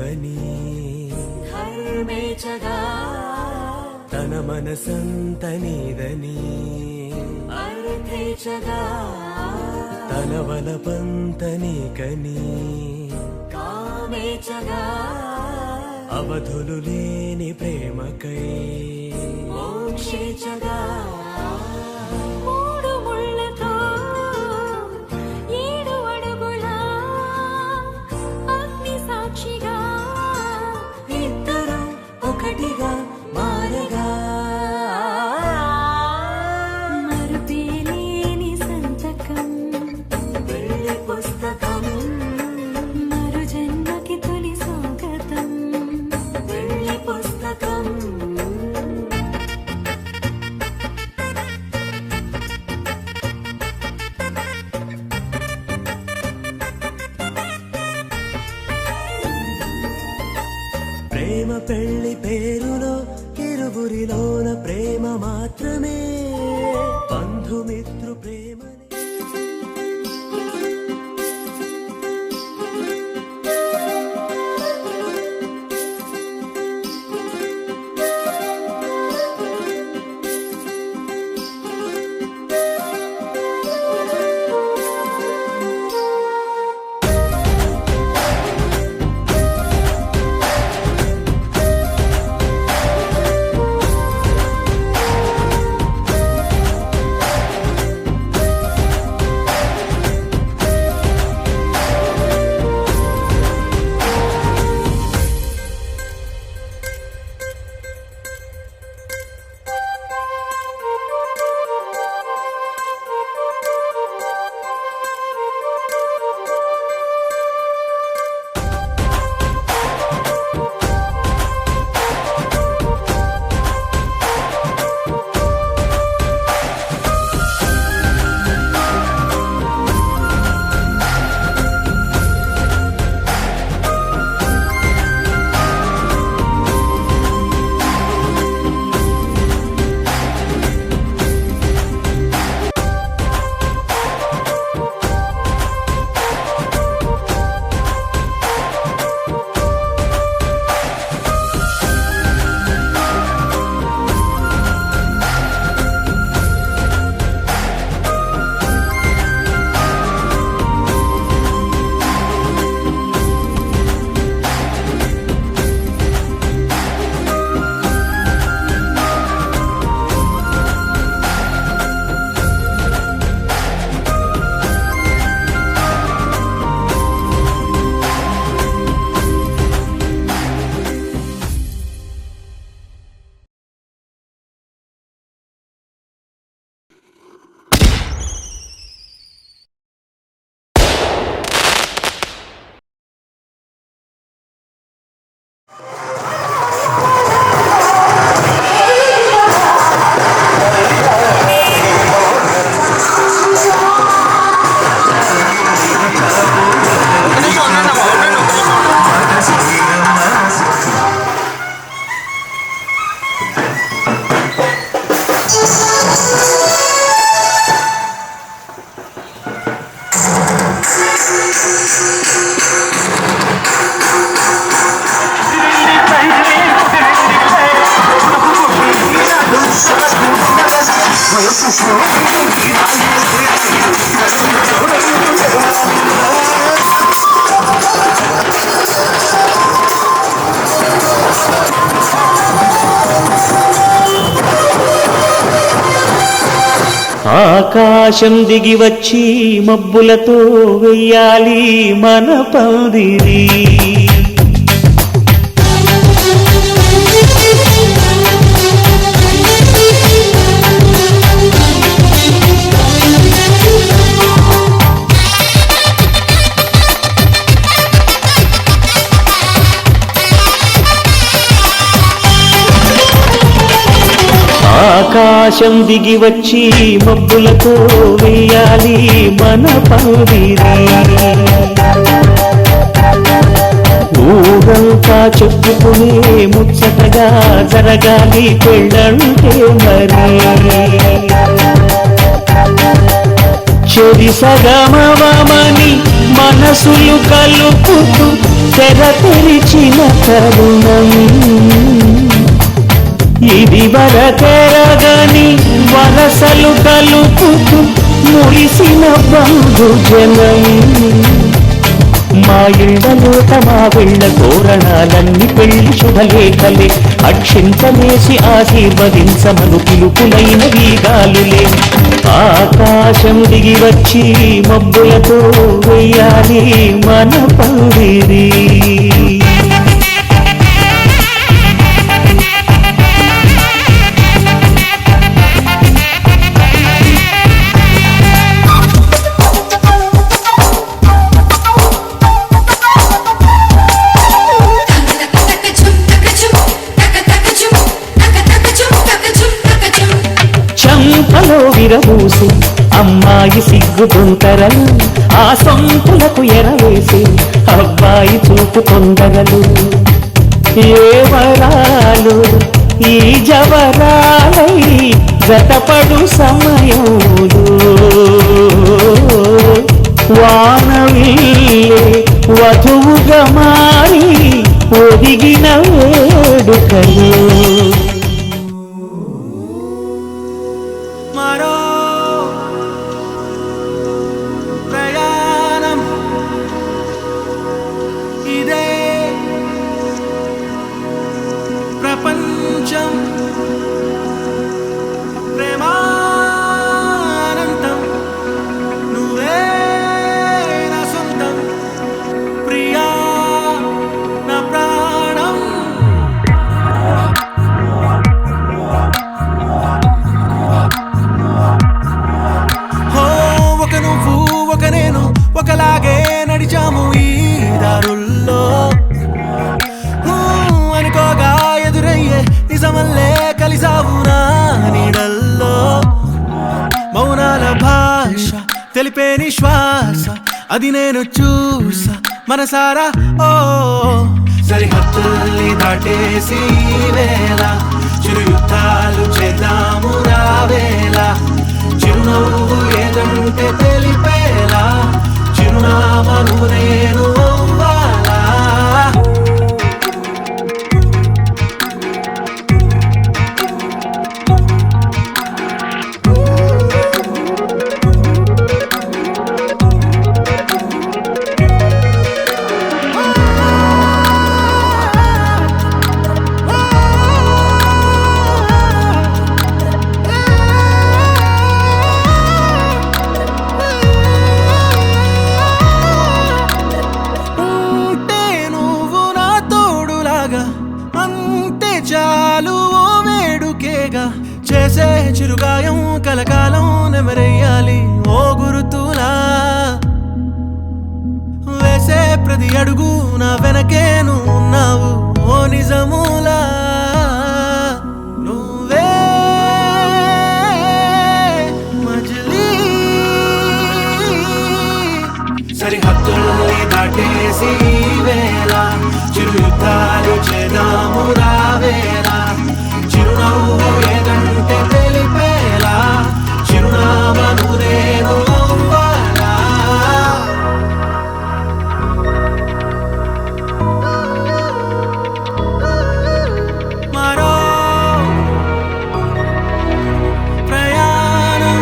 నీవని ధర్మేచగా తన మనసంత నీదని అర్థేచగా తన వలపంత నీకని కామేచగా అవధులు లేని ప్రేమకై మోక్షేచగా మూడు ముళ్ళతో 7 అడుగుల అగ్ని సాక్షిగా ఇద్దరు ఒకటిగా మారగా మరుపేలేని సంతకం వెళ్ళి పుస్తకం మరు జన్మకి తొలి స్వాగతం వెళ్ళి పుస్తకం ప్రేమ పెళ్లి పేరులో ఇరువురిలోన ప్రేమ మాత్రమే బంధుమిత్రు ప్రేమనే ఆకాశం దిగి వచ్చి మబ్బులతో వెయ్యాలి మన పందిరి ఆకాశం దిగి వచ్చి మబ్బులతో వేయాలి మన పందిరి ఊరంతా చెప్పుకునే ముచ్చటగా జరగాలి పెళ్ళంటే మరి చెరి సగమవమని మనసులు కలుపుతూ తెర తెరిచిన తరుణం ఇది వరకెరగని వరసలు కలుపుతూ మురిసిన బంధుజనం మా ఇళ్లలోట మా వెళ్ళ తోరణాలన్నీ పెళ్లి శుభలేఖలే అక్షింతలేసి ఆశీర్వదించమను పిలుపులైన వీగాలులే ఆకాశం దిగి వచ్చి మబ్బులతో వెయ్యాలి మన పందిరి చంపలో విరబూసి అమ్మాయి సిగ్గు తొంతరలు ఆ సొంపులకు ఎరవేసి అబ్బాయి చూపు తొందరలు ఏ వరాలు ఈ జవరాలై జతపడు సమయంలో వానవిల్లే వధువుగా మారి ఒదిగిన వేడుకలు మరో ప్రయాణం ఇదే ప్రపంచం ప్రేమానంతం నువ్వే నా సొంతం ప్రియా నా ప్రాణం ఒక నువ్వు ఒక నేను ఒకలాగే నడిచాము ఈ దారుల్లో అనుకోగా ఎదురయ్యే నిజమల్లే కలిసావు నా నీడల్లో మౌనాల భాష తెలిపే నిశ్వాస అది నేను చూసా మనసారా ఓ సరిహద్దుల్ని దాటేసి వేళ చిరు యుద్ధాలు చేద్దాము రావేళ చిరునవ్వు ఏదంటే తెలిపేలా చిరునామను నేను అవ్వాలా చాలు ఓ వేడుకేగా చేసే చిరుగాయం కలకాలం నెమరేయాలి ఓ గురుతులా వేసే ప్రతి అడుగు నా వెనకే నువ్వు ఉన్నావు ఓ నిజములా నువ్వే మజిలీ సరిహద్దుల్ని దాటేసి వేళ చిరు యుద్ధాలు చేద్దాము రావేలా చిరునవ్వు ఏదంటే తెలిపేలా చిరునామను నేను అవ్వాలా మరో ప్రయాణం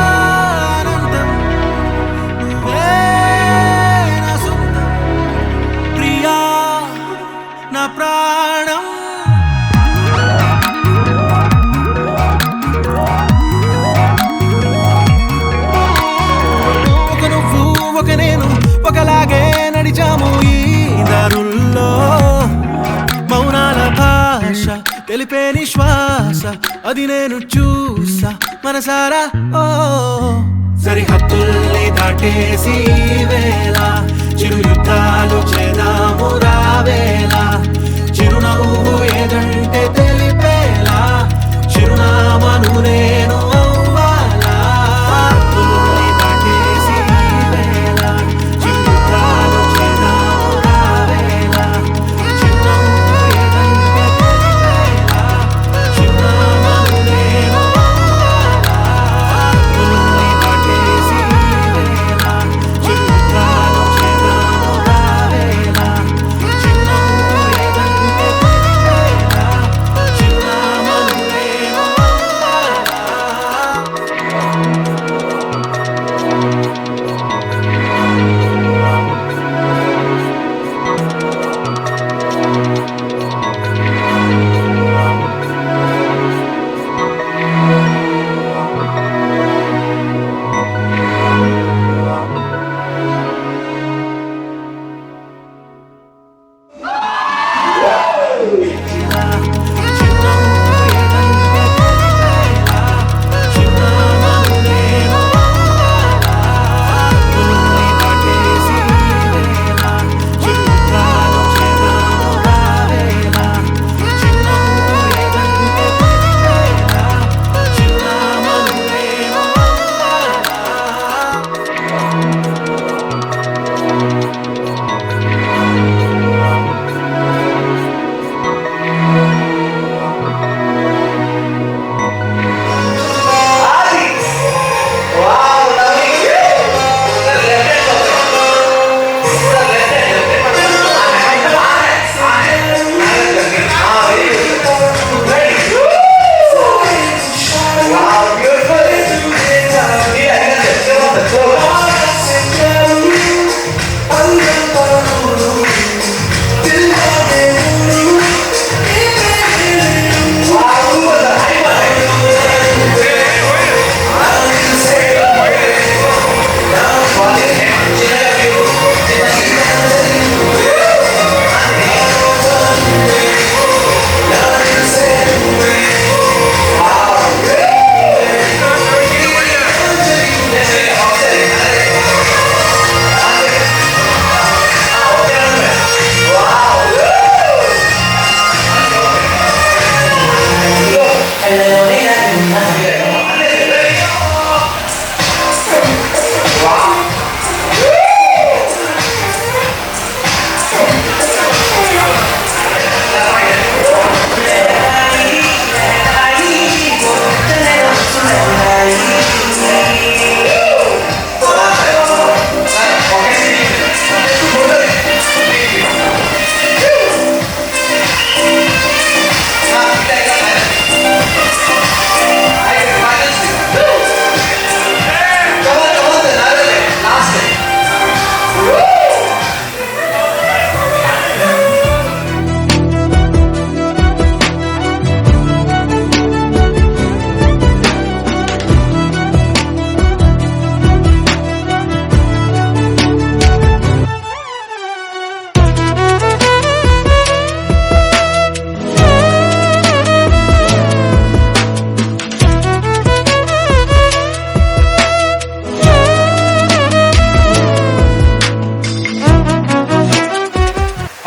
ప్రేమానందం నువ్వే నా సొంతం ప్రియా నా ప్రాణం ఒక నువ్వు ఒక నేను ఒకలాగే నడిచాము ఈ దారుల్లో మౌనాల భాష తెలిపే నిశ్వాస అది నేను చూసా మనసారా ఓ సరిహద్దుల్ని దాటేసి వేళ చిరు యుద్ధాలు చేద్దాము రావేలా చిరునవ్వు ఏదంటే తెలిపేలా చిరునామను నేను అవ్వాలా హద్దుల్ని దాటేసి వేళ చిరు యుద్ధాలు చేద్దాము రావేలా చిరునవ్వు ఏదంటే తెలిపేలా చిరునామను నేను అవ్వాలా హద్దుల్ని దాటేసి వేళ చిరు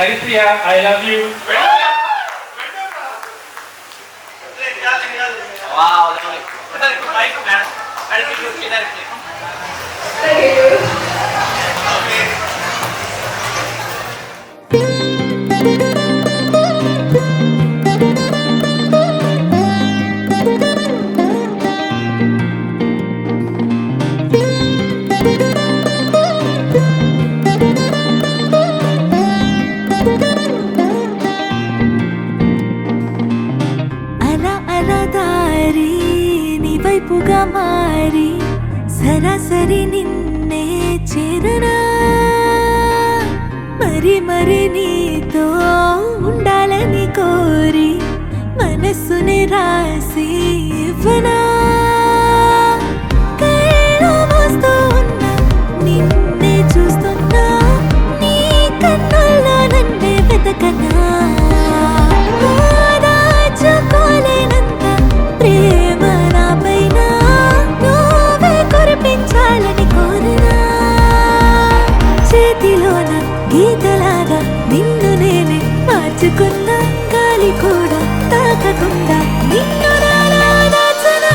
Haripriya, I love you. Wow, baik, man. Ada video kita di sini. అలా అలా దారి నీ వైపుగా మారి సరాసరి నిన్నే చేరనా మరి మరి నీతో ఉండాలని కోరి మనస్సుని రాసి ఇవ్వనా కళ్ళు మూస్తూ ఉన్నా నిన్నే చూస్తున్నా నీ కన్నుల్లో నన్నే వెతకనా దాచుకోలేనంత ప్రేమ నాపైన నువ్వే కురిపించాలని కోరినా చేతిలోన గీతలాగా నిన్ను నేనే మార్చుకున్నా గాలి కూడా తాకకుండా నిన్ను నాలా దాచనా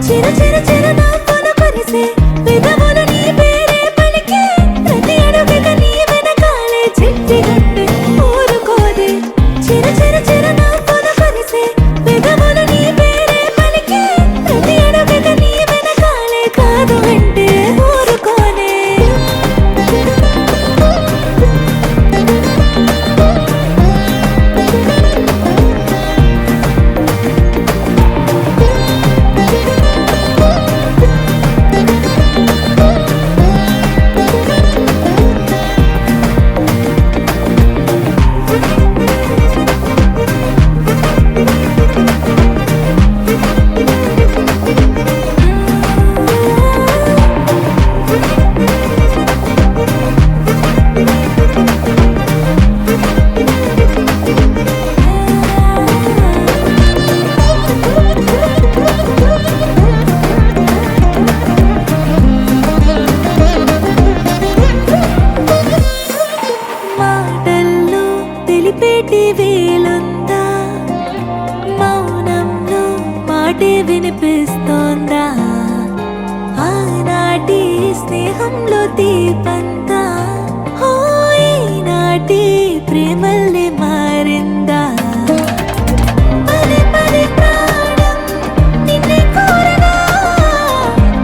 చిర చిర చిర నా కొను కొరిసే పెదవులు నీ పేరే పలికే ప్రతి అడుగుగా నీ వెనకాలే చెట్టి గట్టు ఊరుకోదే చిర చిర చిర నా కొను కొరిసే పెదవులు నీ పేరే పలికే ప్రతి అడుగుగా నీ వెనకాలే కాదు అంటే ఊరుకోనే మాటల్లో తెలిపేటి వేలుందా మౌనంలో మాటే వినిపిస్తోందా ఆనాటి స్నేహంలో దీపంతా ఓ ఈనాటి ప్రేమల్ని మారిందా పదే పదే ప్రాణం నిన్నే కోరగా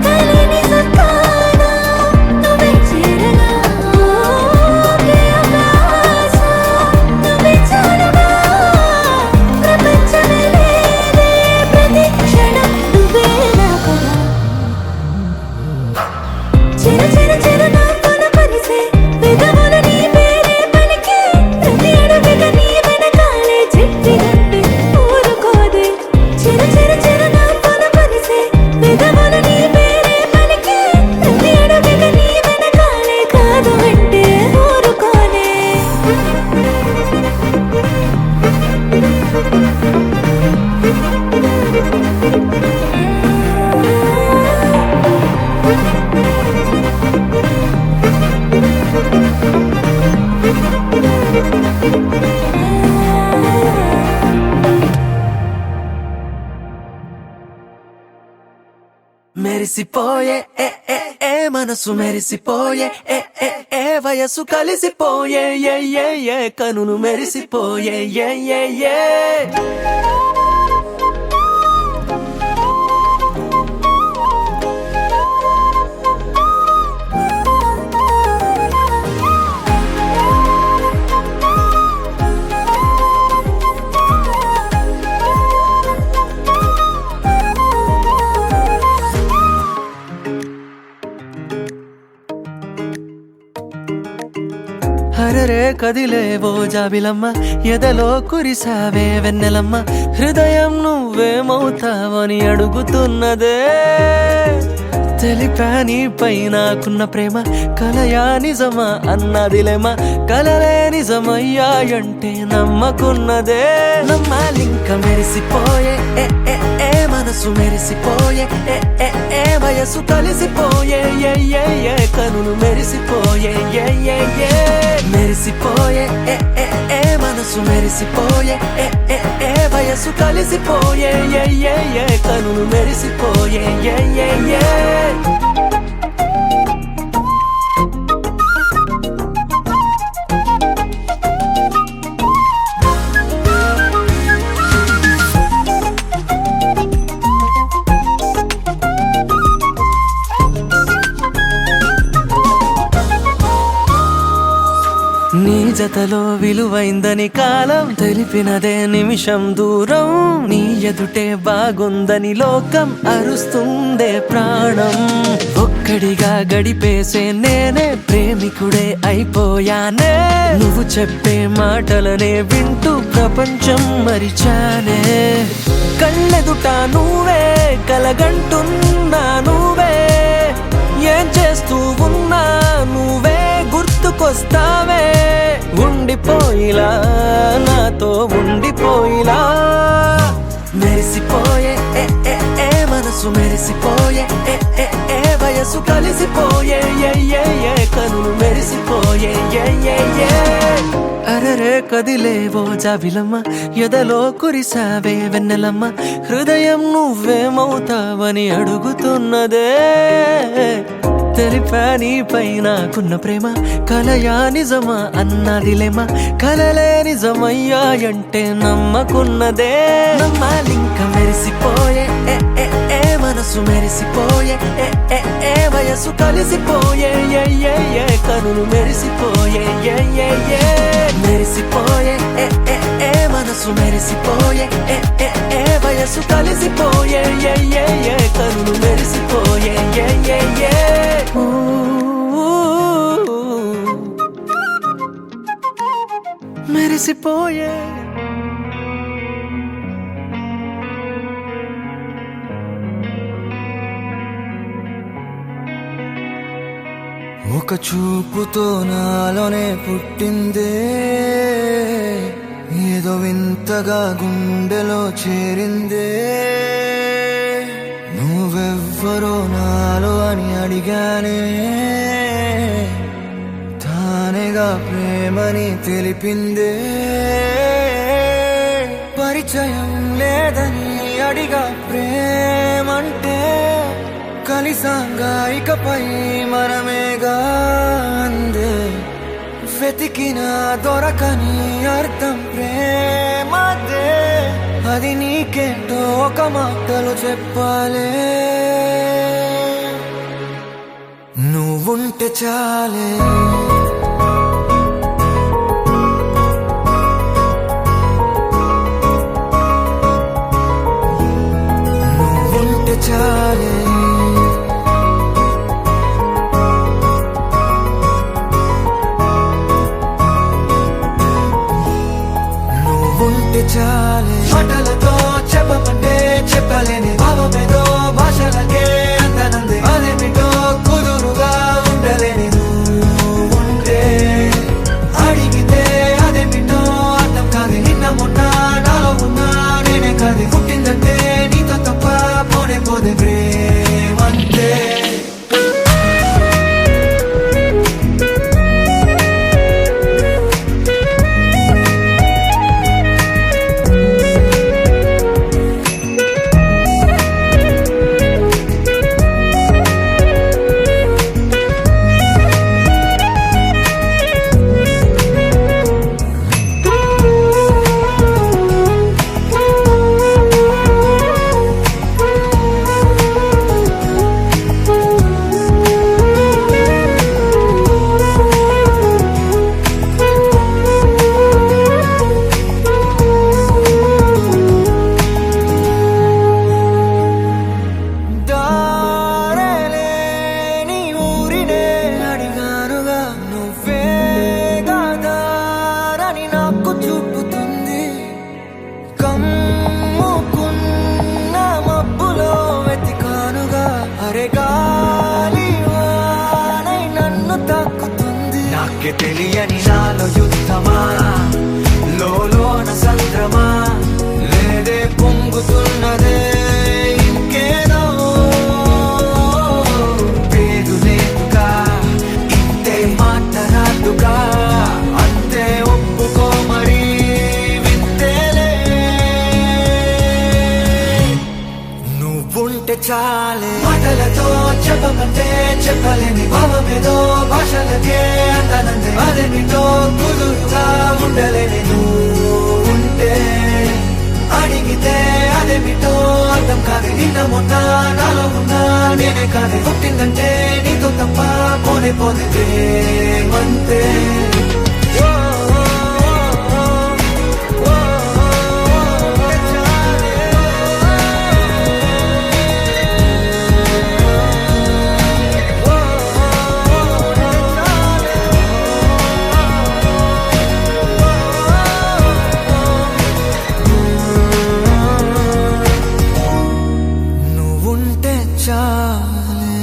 కలిని సత్తానా నువ్వే చేరగా ఒకే ఆకాశ నువ్వే చాలుగా ప్రపంచమే లేదే ప్రతి క్షణం నువ్వే నా కదా చిర చిర చిర నా కొను కొరిసే పెదవులు నీ పేరే పలికే ప్రతి అడుగుగా నీ వెనకాలే చెట్టి గట్టు ఊరుకోదే చిర చిర చిర నా కొను కొరిసే పెదవులు నీ పేరే పలికే ప్రతి అడుగుగా నీ వెనకాలే కాదు అంటే ఊరుకోనే మెరిసిపోయే ఏ ఏ ఏ మనసు మెరిసిపోయే ఏ ఏ ఏ వయసు కలిసిపోయే ఏ ఏ ఏ కనులు మెరిసిపోయే ఏ ఏ ఏ హరరే కదిలేవో జాబిలమ్మ ఎదలో కురిసావే వెన్నెలమ్మ హృదయం నువ్వేమవుతావని అడుగుతున్నదే తెలిపా నీపై నాకున్న ప్రేమ కలయా నిజమా అన్నదిలేమా కలలే నిజమయ్యాయంటే నమ్మకున్నదే నమ్మాలింక మెరిసిపోయే ఏ ఏ ఏ మనసు మెరిసిపోయే ఏ ఏ ఏ వయసు కలిసిపోయే ఏ ఏ ఏ కనులు మెరిసిపోయే మెరిసిపోయే మెరిసిపోయే మనసు మెరిసిపోయే వయసు కలిసిపోయే కనులు మెరిసిపోయే నీ జతలో విలువైందని కాలం తెలిపినదే నిమిషం దూరం నీ ఎదుటే బాగుందని లోకం అరుస్తుందే ప్రాణం ఒక్కడిగా గడిపేసే నేనే ప్రేమికుడే అయిపోయానే నువ్వు చెప్పే మాటలనే వింటూ ప్రపంచం మరిచానే కళ్ళెదుట నువ్వే కలగంటున్నా నువ్వే ఏం చేస్తూ ఉన్నా నువ్వే గుర్తుకొస్తావే ఉండిపోయిలా నాతో ఉండిపోయిలా మెరిసిపోయే మనసు మెరిసిపోయే వయసు కలిసిపోయే కనులు మెరిసిపోయే అరరే కదిలేవో జాబిలమ్మ ఎదలో కురిసావే వెన్నెలమ్మ హృదయం నువ్వేమవుతావని అడుగుతున్నదే తెలిపా నీపై నాకున్న ప్రేమ కలయా నిజమా అన్నదిలేమా కలలే నిజమయ్యాయంటే నమ్మకున్నదే నమ్మాలింక మెరిసిపోయే మనసు మెరిసిపోయే వయసు కలిసిపోయే కనులు మెరిసిపోయే మెరిసిపోయే మనసు మెరిసిపోయే వయసు కలిసిపోయే కనులు మెరిసిపోయే మెరిసిపోయే ఒక చూపుతో నాలోనే పుట్టిందే ఏదో వింతగా గుండెలో చేరిందే నువ్వెవ్వరో నాలో అని అడిగానే తానేగా ప్రేమని తెలిపిందే పరిచయం లేదని అడిగా ప్రేమంటే కలిసాంగా ఇకపై మనమేగా అందే వెతికిన దొరకని అర్థం ప్రేమదే అది నీకేంటో ఒక మాటలు చెప్పాలే నువ్వుంటే చాలే నువ్వుంటే చాలే చాలే మాటలతో చెప్పమంటే చెప్పలేని భావమేదో భాషలకే అందనంది అదేమిటో కుదురుగా ఉండలేని ఉంటే అడిగితే అదేమిటో అర్థం కాదు నిన్న మొన్న నాలో ఉన్నా నేనే కాదు పుట్టిందంటే నీతో తప్ప పోనే పోదే ప్రేమంతే తెలియని నాలో యుద్ధమా లోన సంద్రమా లేదే పొంగుతున్నదే ఇంకేదో పేరు లేదుగా ఇంతే మా ఏమిటో కుదురుగా ఉండలేని నువ్వు ఉంటే అడిగితే అదేమిటో అర్థం కాదు నిన్న మొన్న నాలో ఉన్నా నేనే కాదు పుట్టిందంటే నీతో తప్ప పోనే పోతే మంతే నువ్వుంటే చాలే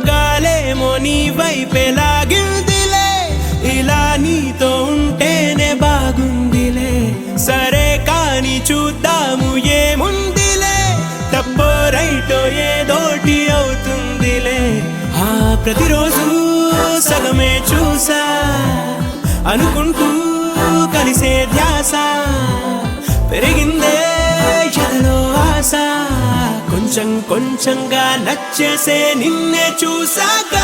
గాలేమో నీ వైపే లాగిందిలే ఇలా నీతో ఉంటేనే బాగుందిలే సరే కాని చూద్దాము ఏముందిలే తప్పో రైటో ఏదోటి అవుతుందిలే ఆ ప్రతిరోజు సగమే చూసా అనుకుంటూ కలిసే ధ్యాస పెరిగిందే ఎదలో ఆశ కొంచెం కొంచెంగా నచ్చేసే నిన్నే చూసాక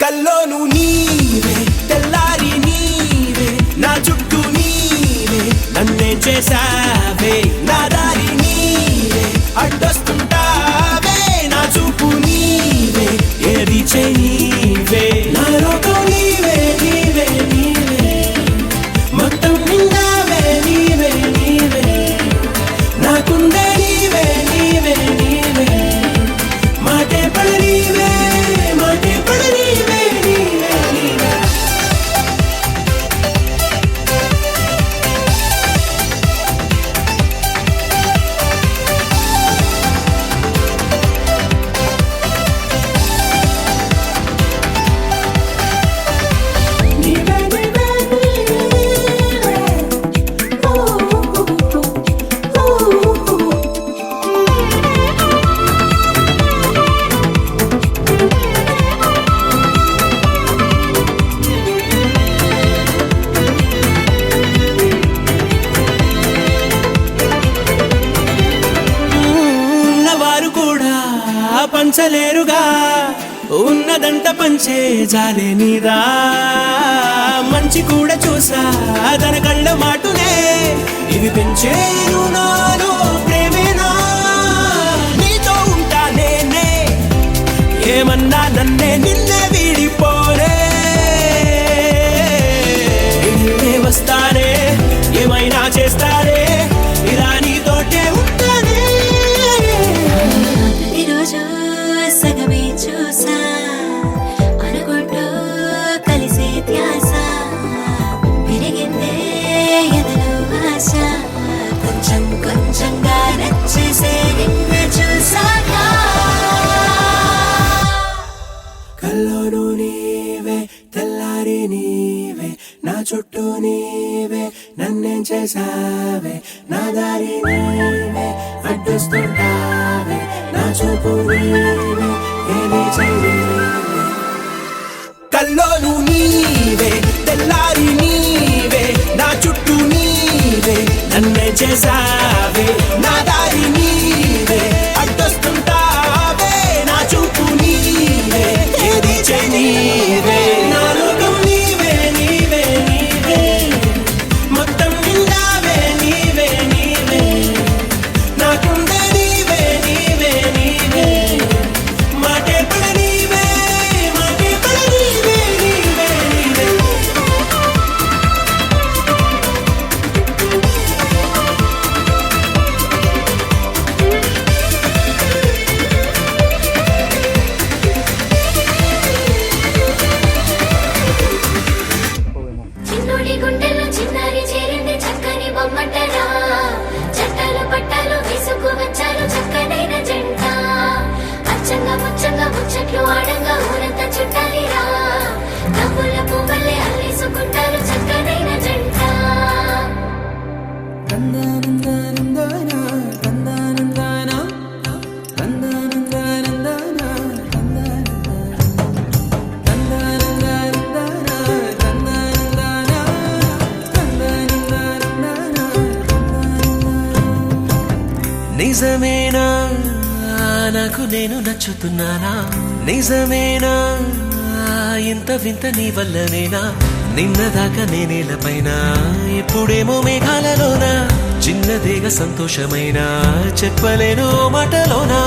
కల్లోను నీవే తెల్లారి నీవే నా చుట్టూ నీవే నన్నే చేసావే నా దారి నీవే అడ్డొస్తుంటావే నా చూపు నీవే ఏది నీవే నా లోకం నీవే నీవే నీవే మొత్తం నిండావే నీవే నీవే నాకుందే నీవే నీవే నీవే మాటే పడ నీవే మాటే పడ నీవే నీవే నీవే ఉన్నవారు కూడా పంచలేరుగా ఉన్నదంట పంచే జాలే నీదా మంచి కూడా చూసా తన కళ్ళ మాటునే ఇవి పెంచేను నాలో ప్రేమేనా నీతో ఉంటా నేనే ఏమన్నా నన్నే నిన్నే వీడిపోరే నిన్నే వస్తానే ఏమైనా చేస్తారే ఇలా నీతోటే ఉంటానే ఈరోజు సగమే చూసా అనుకుంటూ కలిసే ధ్యాస పెరిగిందే ఎదలో ఆశ కొంచెం కొంచెంగా నచ్చేసే నిన్ను చూసాక కల్లోను నీవే తెల్లారి నీవే నా చుట్టూ నీవే నన్నేం చేసావే నా దారి నీవే అడ్డొస్తుంటావే నా చూపు నీవే ఏది చేయలేవే కల్లోను నీవే తెల్లారి నీవే నా చుట్టూ నీవే నన్నే చేసావే నా దారి నీవే అడ్డొస్తుంటావే నా చూపు నీవే ఏది నీవే నా లోకం నీవే నీవే నీవే మొత్తం నిండావే నీవే నీవే నాకుందే నీవే నీవే నీవే మాటే పడ నీవే మాటే పడ నీవే నీవే నీవే నిజమేనా నాకు నేను నచ్చుతున్నానా నిజమేనా ఇంత వింత నీ వల్లనేనా నిన్నదాకా నేనేలపైన ఎప్పుడేమో మేఘాలలోనా చిన్నదేగా సంతోషమైనా చెప్పలేను మాటలోనా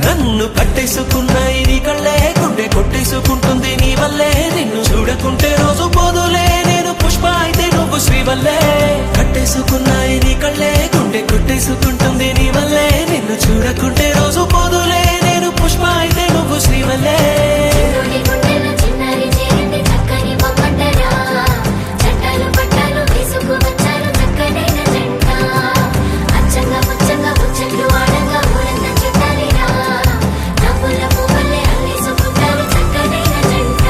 నన్ను కట్టేసుకున్నాయి నీ కళ్ళే గుండె కొట్టేసుకుంటుంది నీ వల్లే నిన్ను చూడకుంటే రోజు పోదులే నేను పుష్ప అయితే నువ్వు శ్రీవల్లే కట్టేసుకున్నాయి నీ కళ్ళే గుండె కొట్టేసుకుంటుంది నీ వల్లే నిన్ను చూడకుంటే రోజు పోదులే నేను పుష్ప అయితే నువ్వు శ్రీవల్లే చిరుని గుండెలో చిన్నారి చేరింది చక్కని బొమ్మటరా చట్టాలు పట్టాలు వేసుకు వచ్చారు చక్కనైన జంట అచ్చంగా ముచ్చంగా ముచ్చట్లు ఆడంగా ఊరంత చుట్టాలిరా నవ్వుల పువ్వులే అల్లేసుకుంటారు చక్కనైన జంట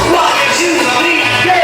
One, two, three, go!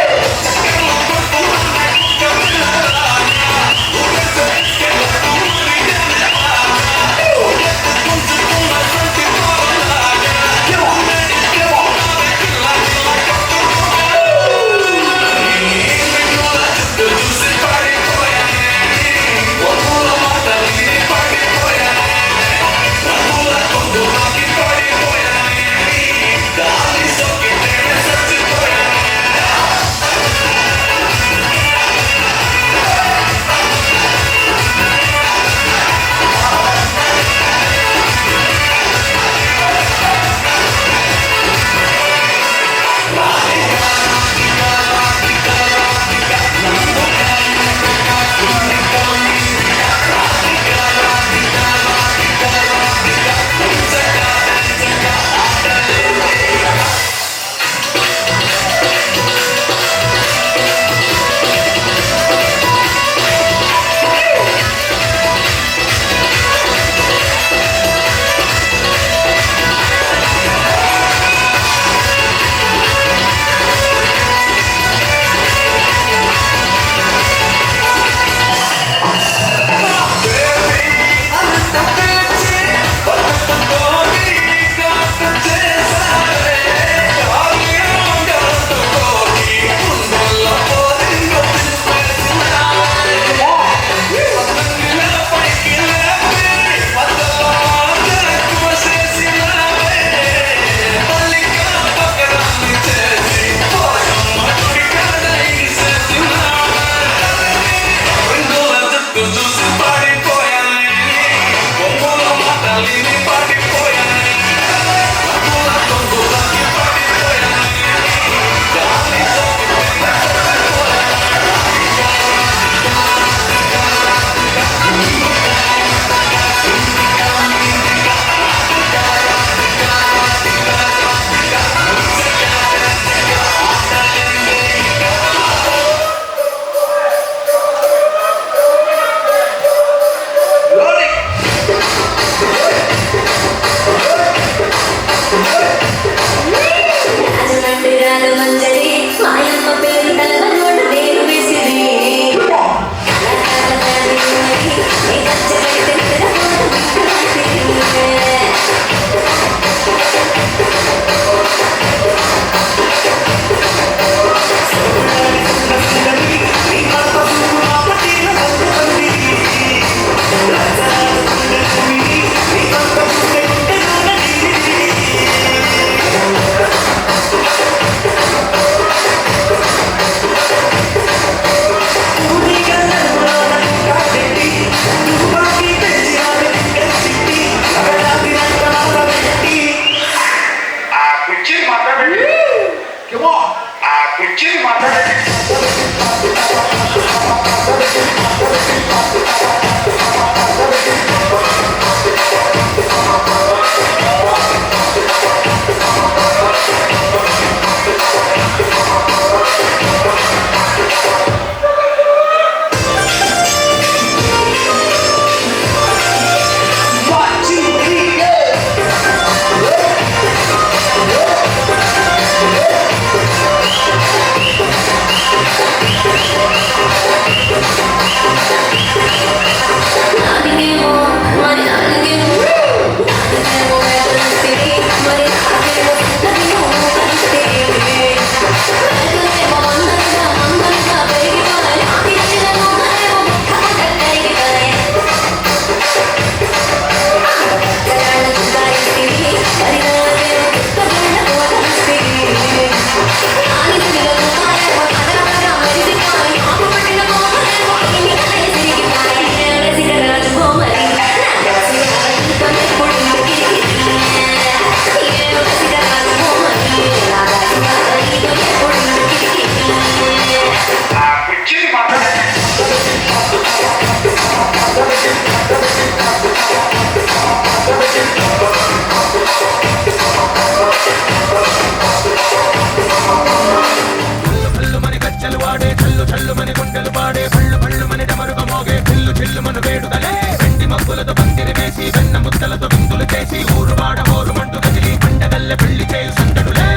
గజ్జలు వాడే చల్లు చల్లు మని గుండెలు పాడే పళ్ళు పళ్ళు మని డమరుగా మోగే చిల్లు చిల్లు మన వేడుదలే వెండి మబ్బులతో పందిరి వేసి వెన్న ముద్దలతో విందులు చేసి ఊరు వాడ ఊరు మంటు కదిలి పండగల్లె పెళ్లి చేయు సందడులే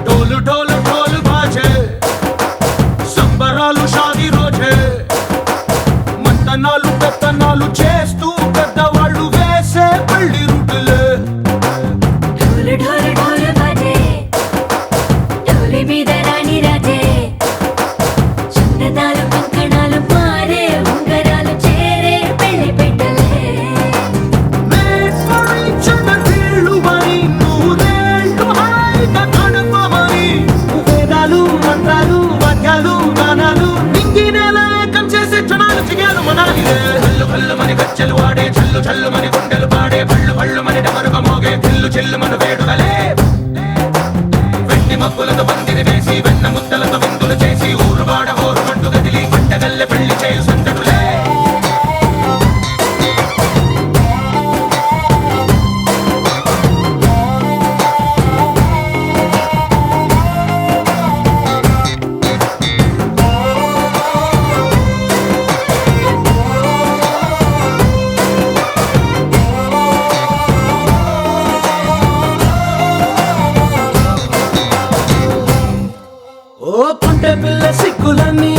డోలు డోలు డోలు బాజే సంబరాలు షాదీ రోజే మంతనాలు పెత్తనాలు చేస్తూ పెద్దవాళ్ళు వేసే పెళ్లి రూటులే ఢోలు ఢోలు ఢోలు బాజే ఢోలి మీద రాణి రాజే చందనాలు కంకణాలు మారే ఉంగరాలు చేరే పెళ్లి పెట్టలే Made for each other వీళ్ళు మరి నూరేళ్ళు హాయిగా గడపమని వేదాలు మంత్రాలు వాద్యాలు గానాలు నింగినేల ఏకం చేసే క్షణాలు చిగాలు మనాలిలే కళ్ళు కళ్ళు మని గజ్జలు వాడే చల్లు చల్లు మని గుండెలు పాడే పళ్ళు పళ్ళు మని డమరుగా మోగే చిల్లు చిల్లు మన వేడుదలే వెండి మబ్బులతో పందిరి వేసి వెన్న ముద్దలతో విందులు చేసి ఊరు వాడ ఊరు మంటు గదిలి పంటగల్లె పెళ్లి చేయు సందడులే ఓ పుంటె పిల్ల సిగ్గులన్నీ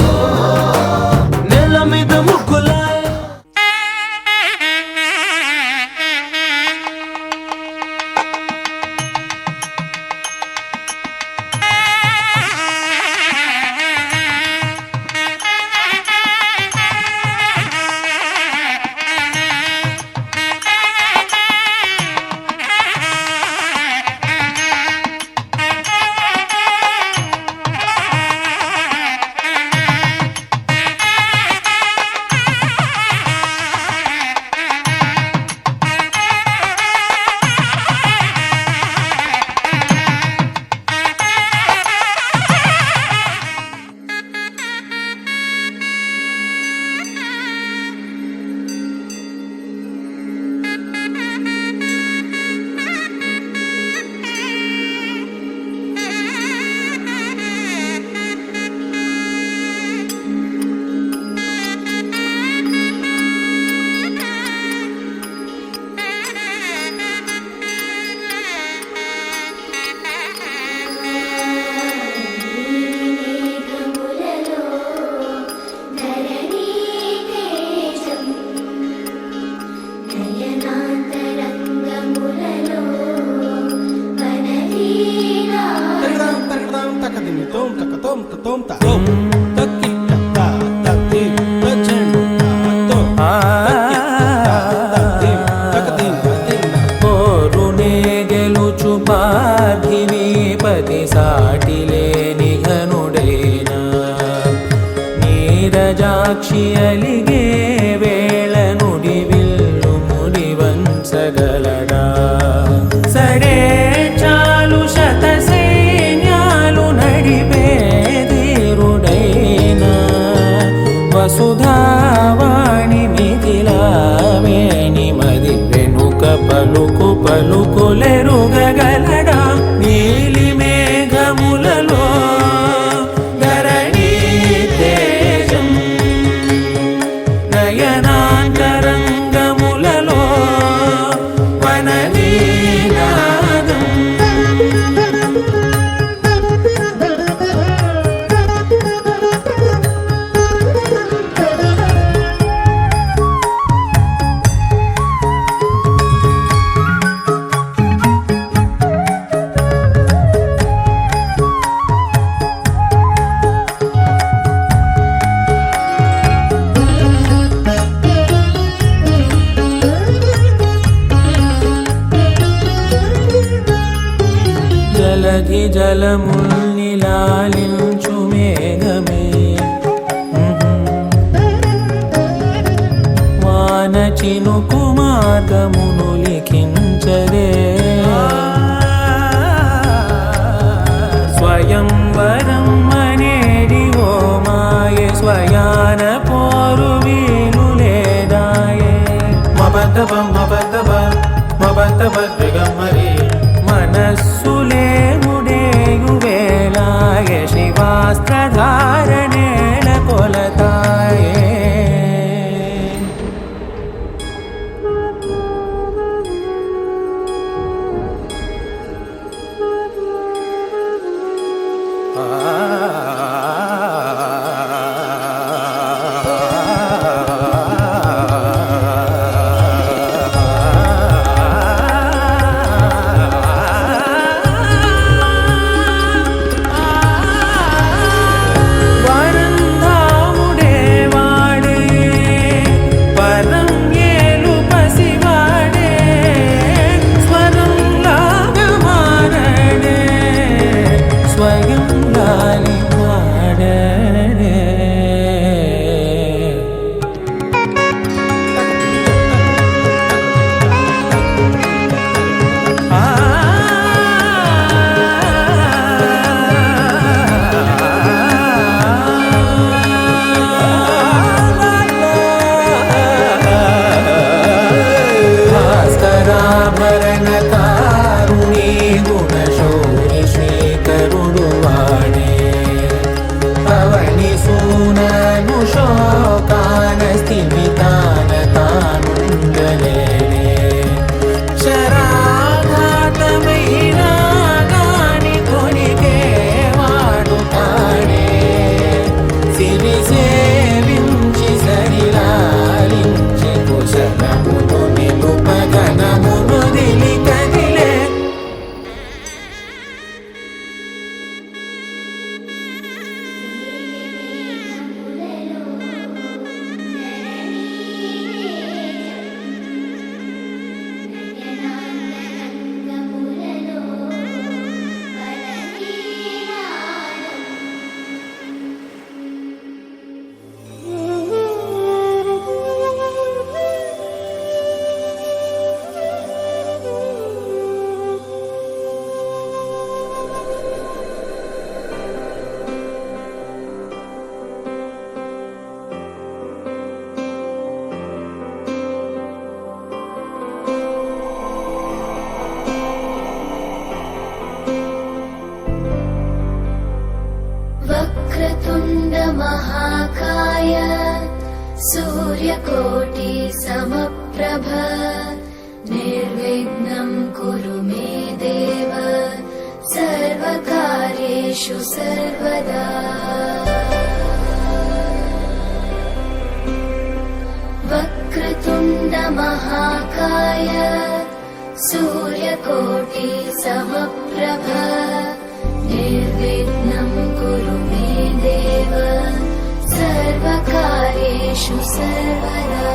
నేల మీద ముగ్గులా పార్థివీపతి సాటిలేని ఘనుడైనా నీరజాక్షి అలిగే వేళ నుడి విల్లు ముడి వంచగలడా సడే చాలు శత సైన్యాలు నడిపే ధీరుడైనా వసుధావాణి మిథిలావేణి మది వెనుక పలుకు పలుకులెరుగగలడా నీలి మేఘములలో ధరణీ తేజం నయనాంతరంగములలో వననీనాదం జలధి జలముల్ని లాలించు మేఘమే వాన చినుకు మార్గమును లిఖించదే స్వయంవరం అనేది ఓ మాయే స్వయాన పోరు వీలు లేదాయే మబద్ధ మబతబ మబతబ దిగమరి మనస్సులే ముడేయువేలాయ శివాస్త్రధారణేల కొలతాయే భాస్కరాభరణకారుణీ గుణశౌరి శ్రీకరుడు వాడే పవని సూనను శోకాన స్థిమితాన తానుండలేడే శరాఘాతమైనా గాని కొనికే వాడుతాడే సిరి సేవించి సరిలాలించి కుశలమును నిలుపగనమును దిలి కదిలే वक्रतुण्ड महाकाय सूर्यकोटि समप्रभ निर्विघ्नं कुरु मे देव सर्वकार्येषु सर्वदा वक्रतुण्ड महाकाय सूर्यकोटि समप्रभ निर्विघ्नं कुरु मे देव सर्वकार्येषु सर्वदा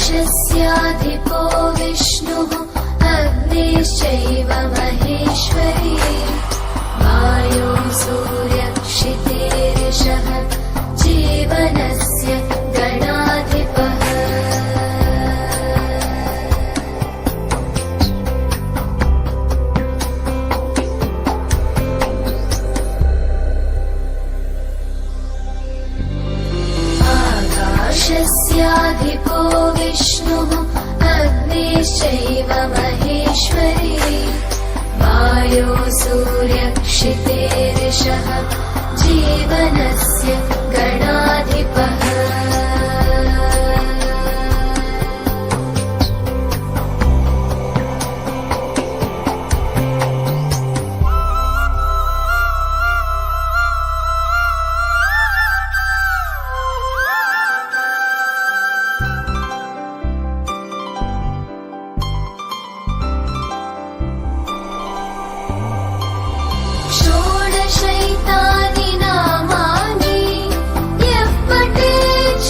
आकाशस्याधिपो विष्णुः अग्निश्चैव महेश्वरी वायो सूर्यक्षितेरिषः जीवनस्य गणाधिपः आकाशस्याधिपो विष्णुः अग्निश्चैव महेश्वरी वायो सूर्यक्षितेरिषः जीवनस्य गणाधिपः षोडशैतानि नामानि यः पठेत्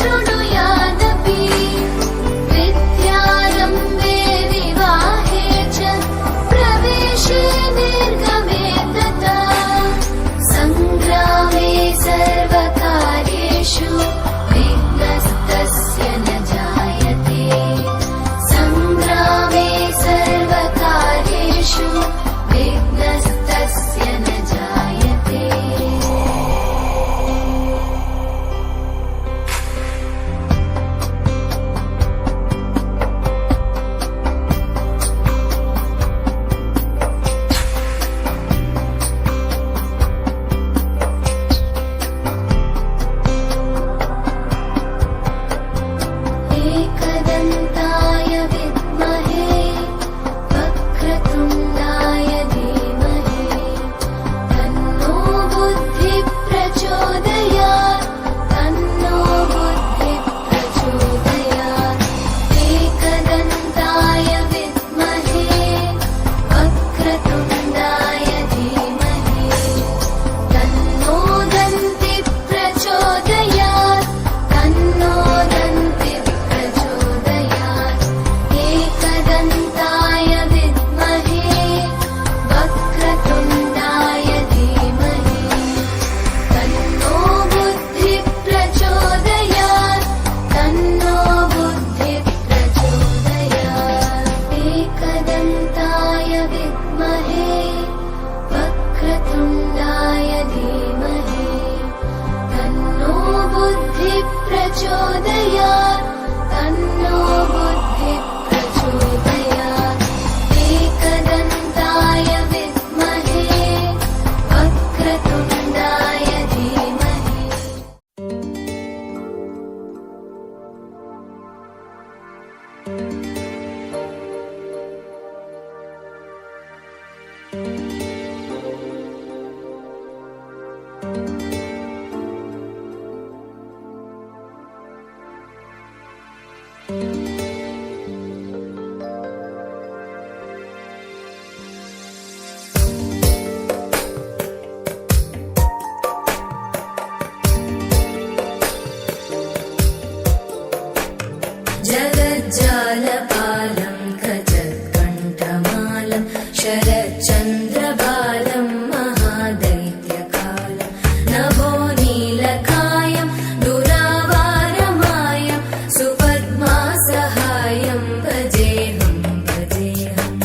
जालपालं खचत्कण्ठमालं शरच्चन्द्रबालं महादैत्यकालं नभो नीलकायं दुरावारमायं सुपद्मासहायं भजेऽहं भजेऽहम्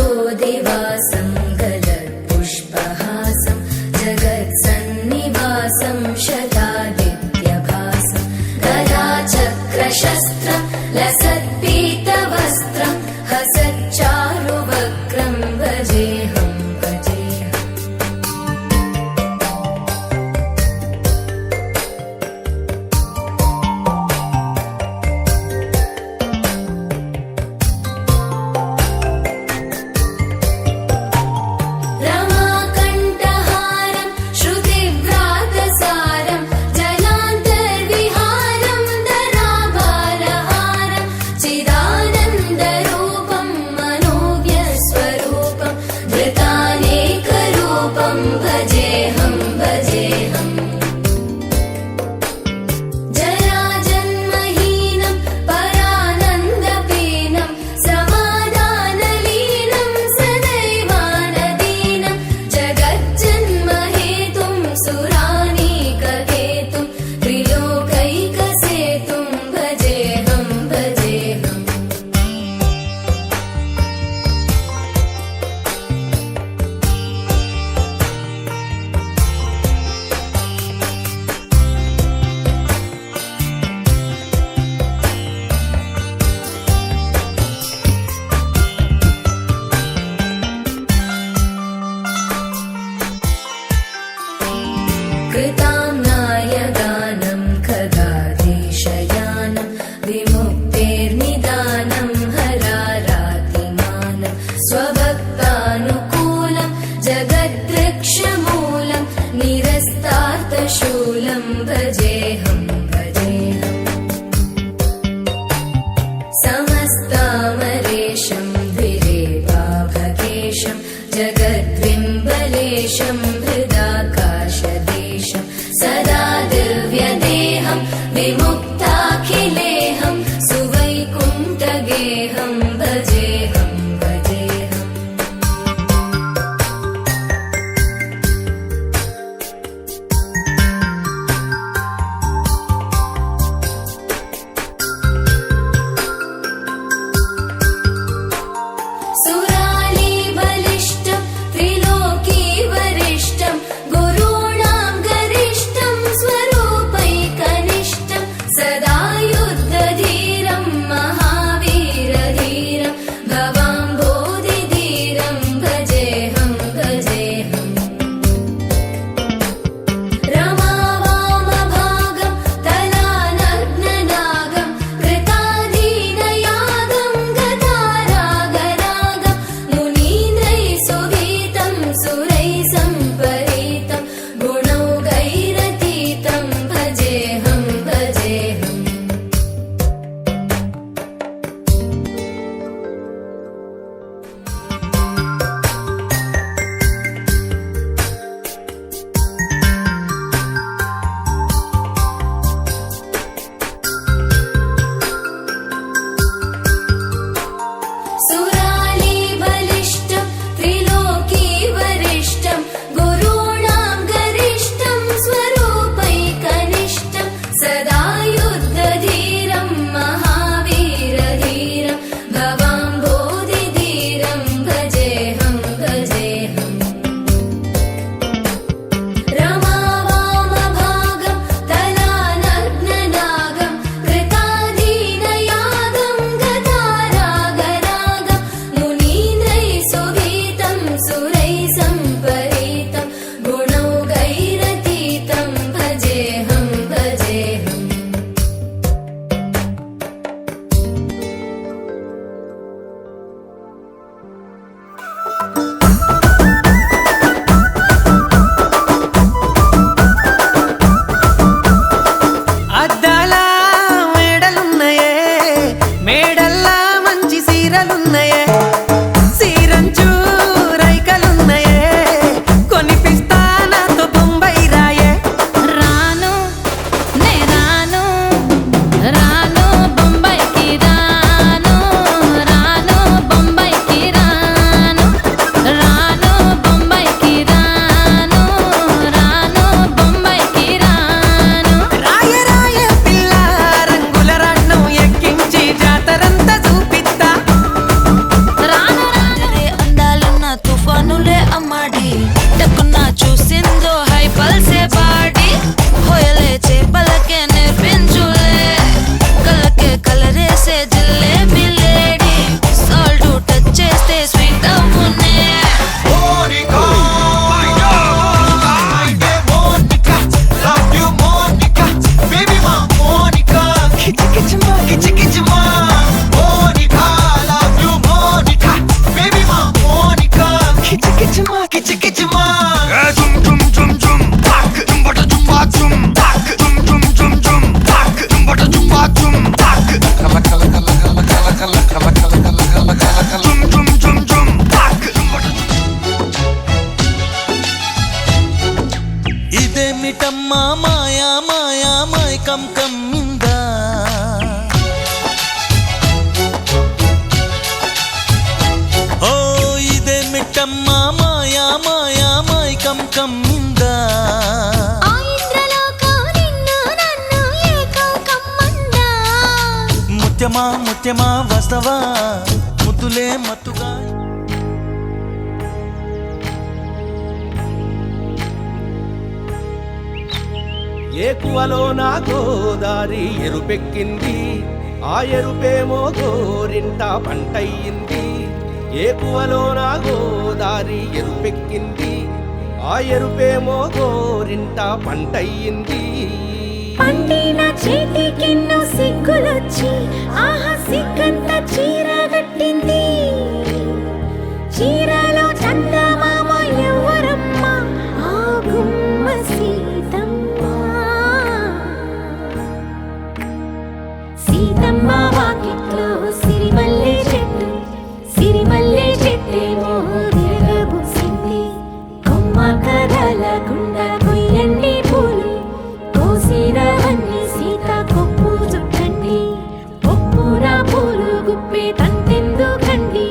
सदाम्बोधिवासं गलत्पुष्पहासं जगत्सन्निवासं शतादित्यभासं गदाचक्रशस्त्रं लसत्पीतवस्त्रं हसच्चारुवक्त्रं भजेऽहं भजेऽहम् रमाकण्ठहारं श्रुतिव्रातसारं जलान्तर्विहारं धराभारहारं चिदानन्दरूपं मनोव्यस्वरूपं धृतानेकरूपं भजेऽहं भजेऽहम् जराजन्महीनं परानन्दपीनं समाधानलीनं सदैवानदीनं जगज्जन्महेतुं सुरानीकहेतुं त्रिलोकैकसेतुं भजेऽहं भजेऽहम् कृताम्नायगानं खगाधीशयानं विमुक्तेर्निदानं हरारातिमानं स्वभक्तानुकूलं जगद्वृक्षमूलं निरस्तार्थशूलं भजेऽहं भजेऽहम् समस्तामरेशं द्विरेवाभकेशं जगद्विम्बलेशं हृदाकाशदेशं सदा दिव्यदेहं विमुक्ताखिलेहं सुवैकुण्ठगेहं भजेऽहं भजेऽहम् सुरालीबलिष्टं त्रिलोकीवरिष्ठं ఇదేమిటమ్మా మాయా మాయా మైకం కమ్మిందా ఓ ఇదేమిటమ్మా మాయా మాయా మైకం కమ్మిందా ఆ ఇంద్రలోకం నిన్ను నన్ను ఏకం కమ్మందా ముత్యమా ముత్యమా వస్తవా ముద్దులే మత్తుగా ఏకువలో నా గోదారి ఎరుపెక్కింది ఆ ఎరుపేమో గోరింట పంటయ్యింది ఏకువలో నా గోదారి ఎరుపెక్కింది ఆ ఎరుపేమో గోరింట పంటయ్యింది పండిన చేతికెన్నో సిగ్గులొచ్చి ఆహా సిగ్గంత చీర కట్టింది చీరలో చందమామ ఎవరమ్మ ఆ గుమ్మ సీతమ్మ సీతమ్మ వాకిట్లో సిరిమల్లె చెట్టేమో విరగబూసింది కొమ్మ కదలకుండా కొయ్యండి పూలు కోసిరవన్నీ సీత కొప్పు చుట్టండి పొప్పున పూలు గుప్పే తంతెందుకండి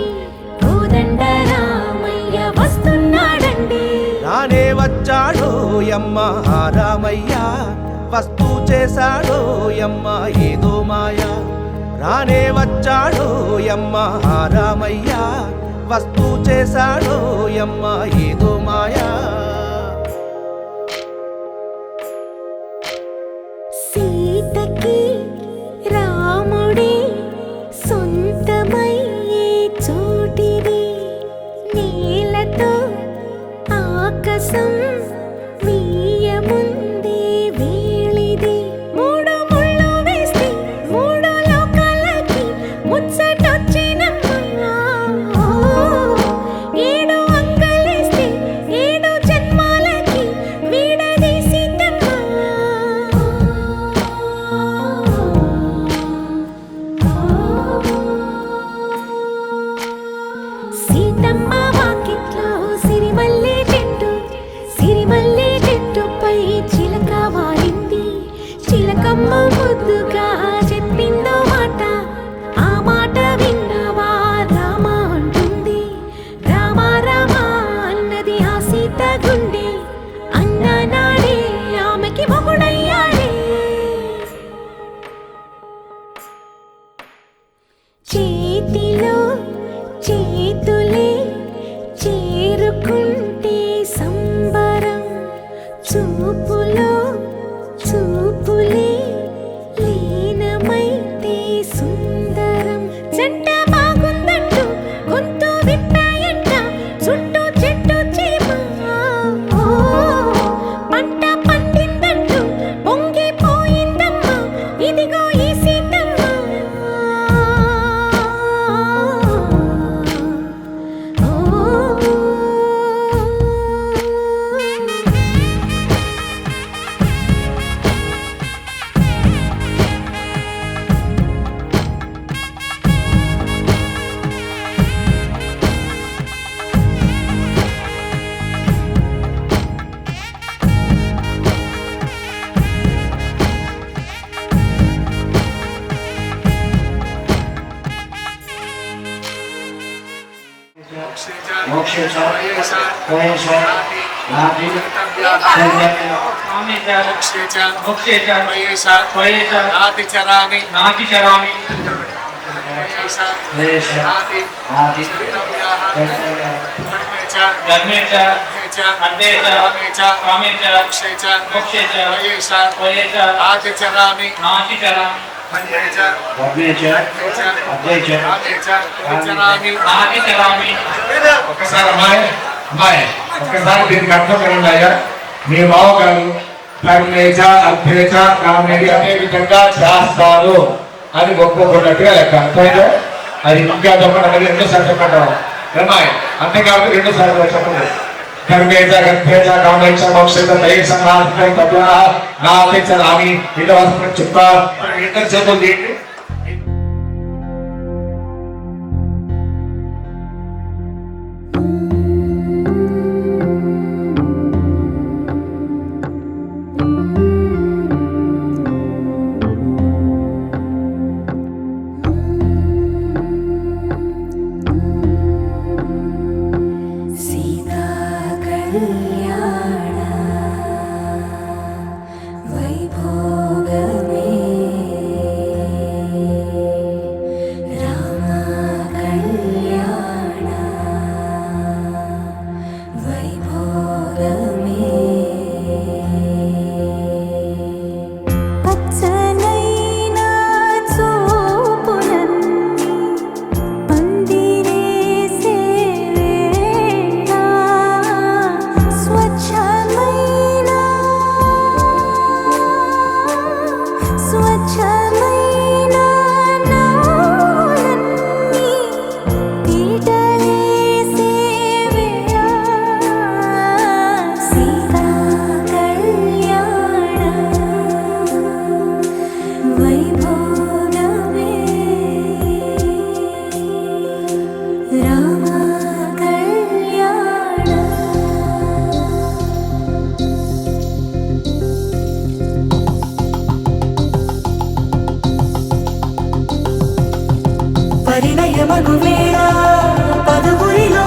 కోదండ రామయ్య వస్తున్నాడండి రానే వచ్చాడో యమ్మ ఆ రామయ్య వస్తూ చేశాడో యమ్మ ఏదో మాయా రానే వచ్చాడో యమ్మ ఆ రామయ్య వస్తూ చేశాడో యమ్మ ఏదో మాయా సీతకి రాముడే సొంతమయ్యే చోటిది నేలతో ఆకాశం వీయముందే వేళిది మూడు ముళ్ళు వేస్తే మూడు లోకాలకి ముచ్చటొచ్చినమ్మా ఏడు అంగలేస్తే ఏడు జన్మాలకి వీడదీసిద్దమ్మా సీతమ్మ వాకిట్లో సిరిమల్లె చెట్టుపై చిలక వాలింది చిలకమ్మ ముద్దుగా చెప్పిందో మాట ఆ మాట విన్నవా రామ అంటుంది రామ రామ అన్నది ఆ సీత గుండె అన్న నాడే ఆమెకి మొగుడయ్యాడే చేతిలో చేతులే చేరుకుంటే సంబరం చూపులో చూపులే లీనమైతే సుందరం జంట బాగుందంటూ గొంతు విప్పాయంట చుట్టూ చెట్టు చీమ పంట పండిందంటూ పొంగిపోయిందమ్మా ఇదిగో ఈ సీతమ్మ నాతి చరామి ధర్మే చ అర్థే చ కామే చ మోక్షే చ నాతి చరామి ఒకసారి అమ్మాయి ఒక్కసారి దీనికి అర్థం కలండి అయ్యా మీ బావగారు ధర్మేచ అర్థేచ కామేచ అదే విధంగా చేస్తారు అది ఒప్పుకున్నట్టుగా లెక్క అర్థమైతే అది ఇంకా చెప్పండి రెండో సార్లు చెప్పంటారు అమ్మాయి అంతేకాదు రెండో సార్లు చెప్పండి ధర్మేచ అర్థేచ కామేచ మోక్షేచ దయ సంహారం తత్వ నాతి చరామి ఇలా వస్తున్న చెప్ప ఇద్దరు చేతులు తీయండి మగువేళ పదుగురిలో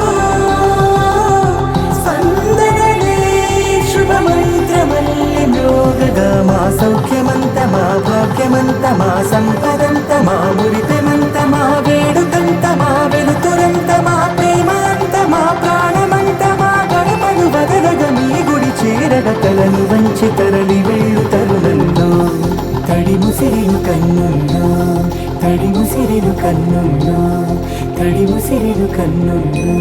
స్పందనలే శుభమంత్రమల్లి మ్రోగగా మా సౌఖ్యమంత మా భాగ్యమంత మా సంపదంత మా మురిపెమంత మా వేడుకంత మా వెలుతురంత మా ప్రేమంత మా ప్రాణమంత మా గడపను వదలగ మీ గుడి చేరగ తలను వంచి తరలి వెళ్ళు తరుణంలో తడి ముసిరిను కన్నుల్లో తడి ముసిరిను కన్నుల్లో తడి ముసిరిను కన్నుల్లో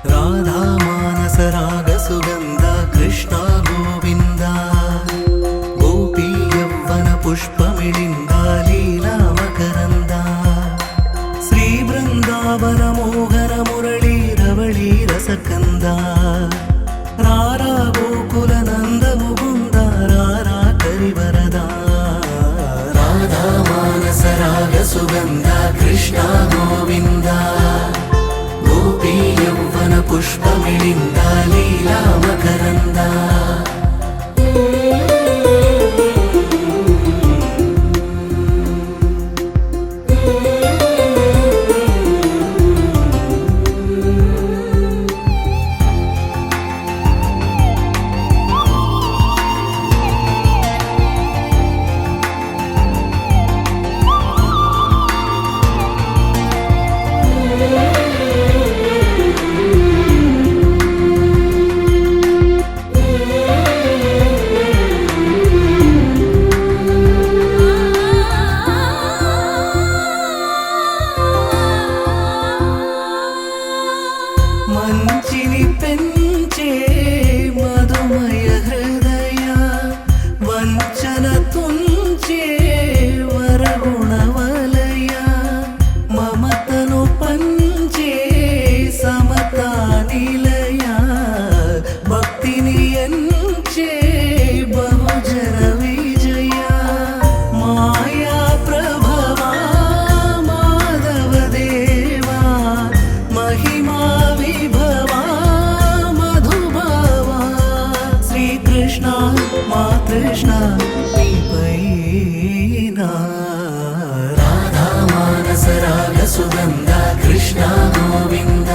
రాధా మానస రాగ సుగంధ కృష్ణ గోవింద గోపీ యవ్వన పుష్పమిళింద లీలా మకరంద శ్రీ బృందావన మోహన మురళీ రవళీ రసకంద రారా గోకుల నంద ముకుంద రారా కరివరద రాధా మానస రాగ సుగంధ కృష్ణ గోవింద గోపీ యవ్వన పుష్పమిళింద లీలా మకరంద మంచిని పెంచే మధుమయ హృదయ వంచన తుంచే వరగుణవలయ మమతను పంచే సమతా నిలయ భక్తిని ఎంచే బహుజన విజయ మాయా ప్రభవా మాధవ దేవా మహిమా విభవా మధుభావా శ్రీకృష్ణ మా కృష్ణ నీపైనా రాధా మానస రాగ సుగంధ కృష్ణ గోవింద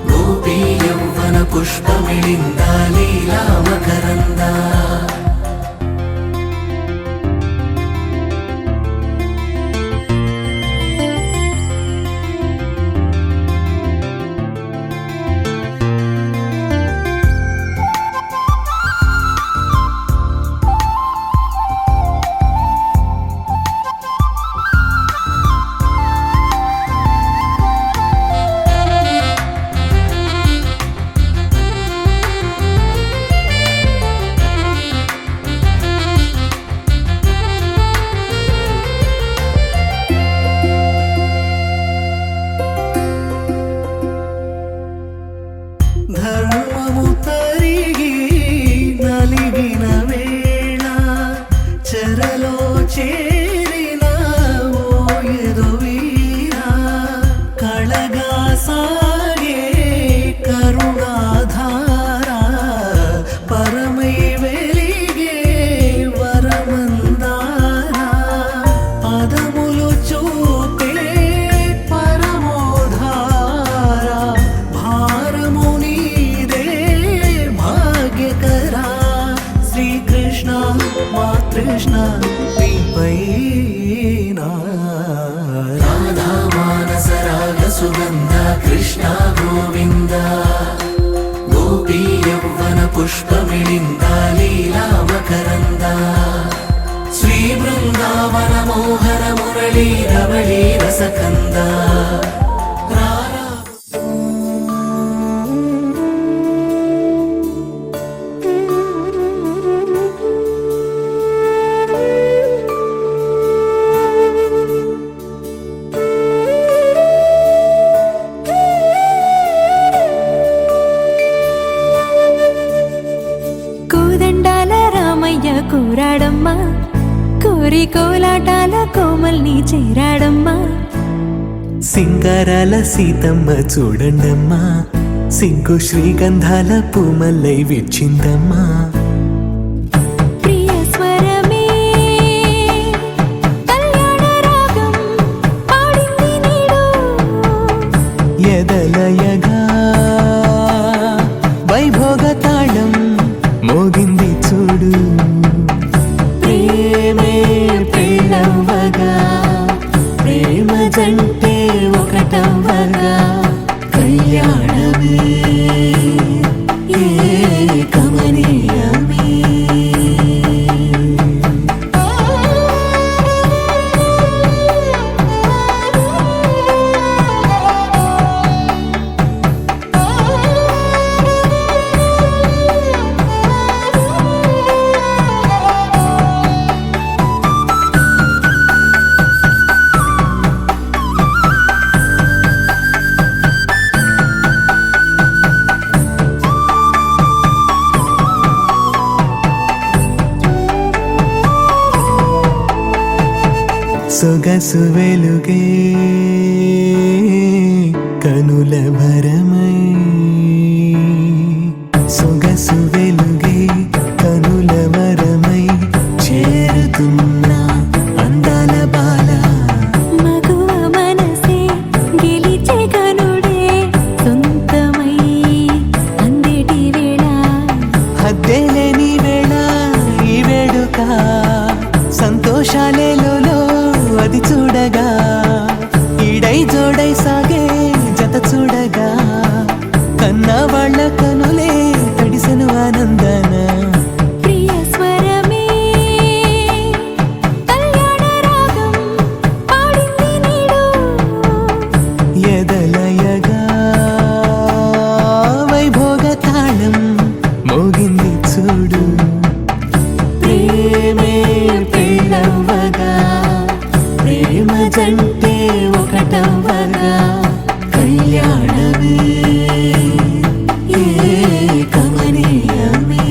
గోపీ యవ్వన పుష్పమిళింద లీలా మకరంద ధర్మము తరిగి నలిగిన వేళ చెరలో చేరిన ఓయదు వీర కళగా సాగే కరుణాధార పరమై వెలిగే వరమందార పదములు చూపే పరమోధార భారము నీదే కందా రారా. కోదండాల రామయ్య కూరాడమ్మా, కోరి కోలాటాల కోమల్ని చేరాడమ్మా. సింగారాల సీతమ్మ చూడండమ్మా, సిగ్గు శ్రీగంధాల పూమల్లై విచ్చిందమ్మా. ప్రియ స్వరమే కళ్యాణ రాగం పాడింది నీడు, ఎదలయగా వైభోగ తాళం మోగింది చూడు. ప్రేమే పెళ్ళవ్వగా, ప్రేమ జంటే ఒకటవ్వగా, కళ్యాణమే కమనీయమే. సొగసు వెలుగే కనుల భరమై, సొగసు వెలుగే కనుల వరమై చేరుతున్న అందాల బాల. మగువ మనసే గెలిచే కనుడే సొంతమై అందేటి వేళ, హద్దేలేని వేళ ఈ వేడుక, సంతోషాలేలో అది చూడగా, ఈడై జోడై సాగే జత చూడగా, కన్నా వాళ్ళ కనులే తడిసెను ఆనందన. ప్రియ స్వరమే కళ్యాణ రాగం పాడింది నీడు, ఎదలయగా వైభోగ తాళం మోగింది చూడు. ప్రేమే పెళ్ళవ్వగా, ప్రేమ జంటే ఒకటవ్వగా, కళ్యాణమే కమనీయమే.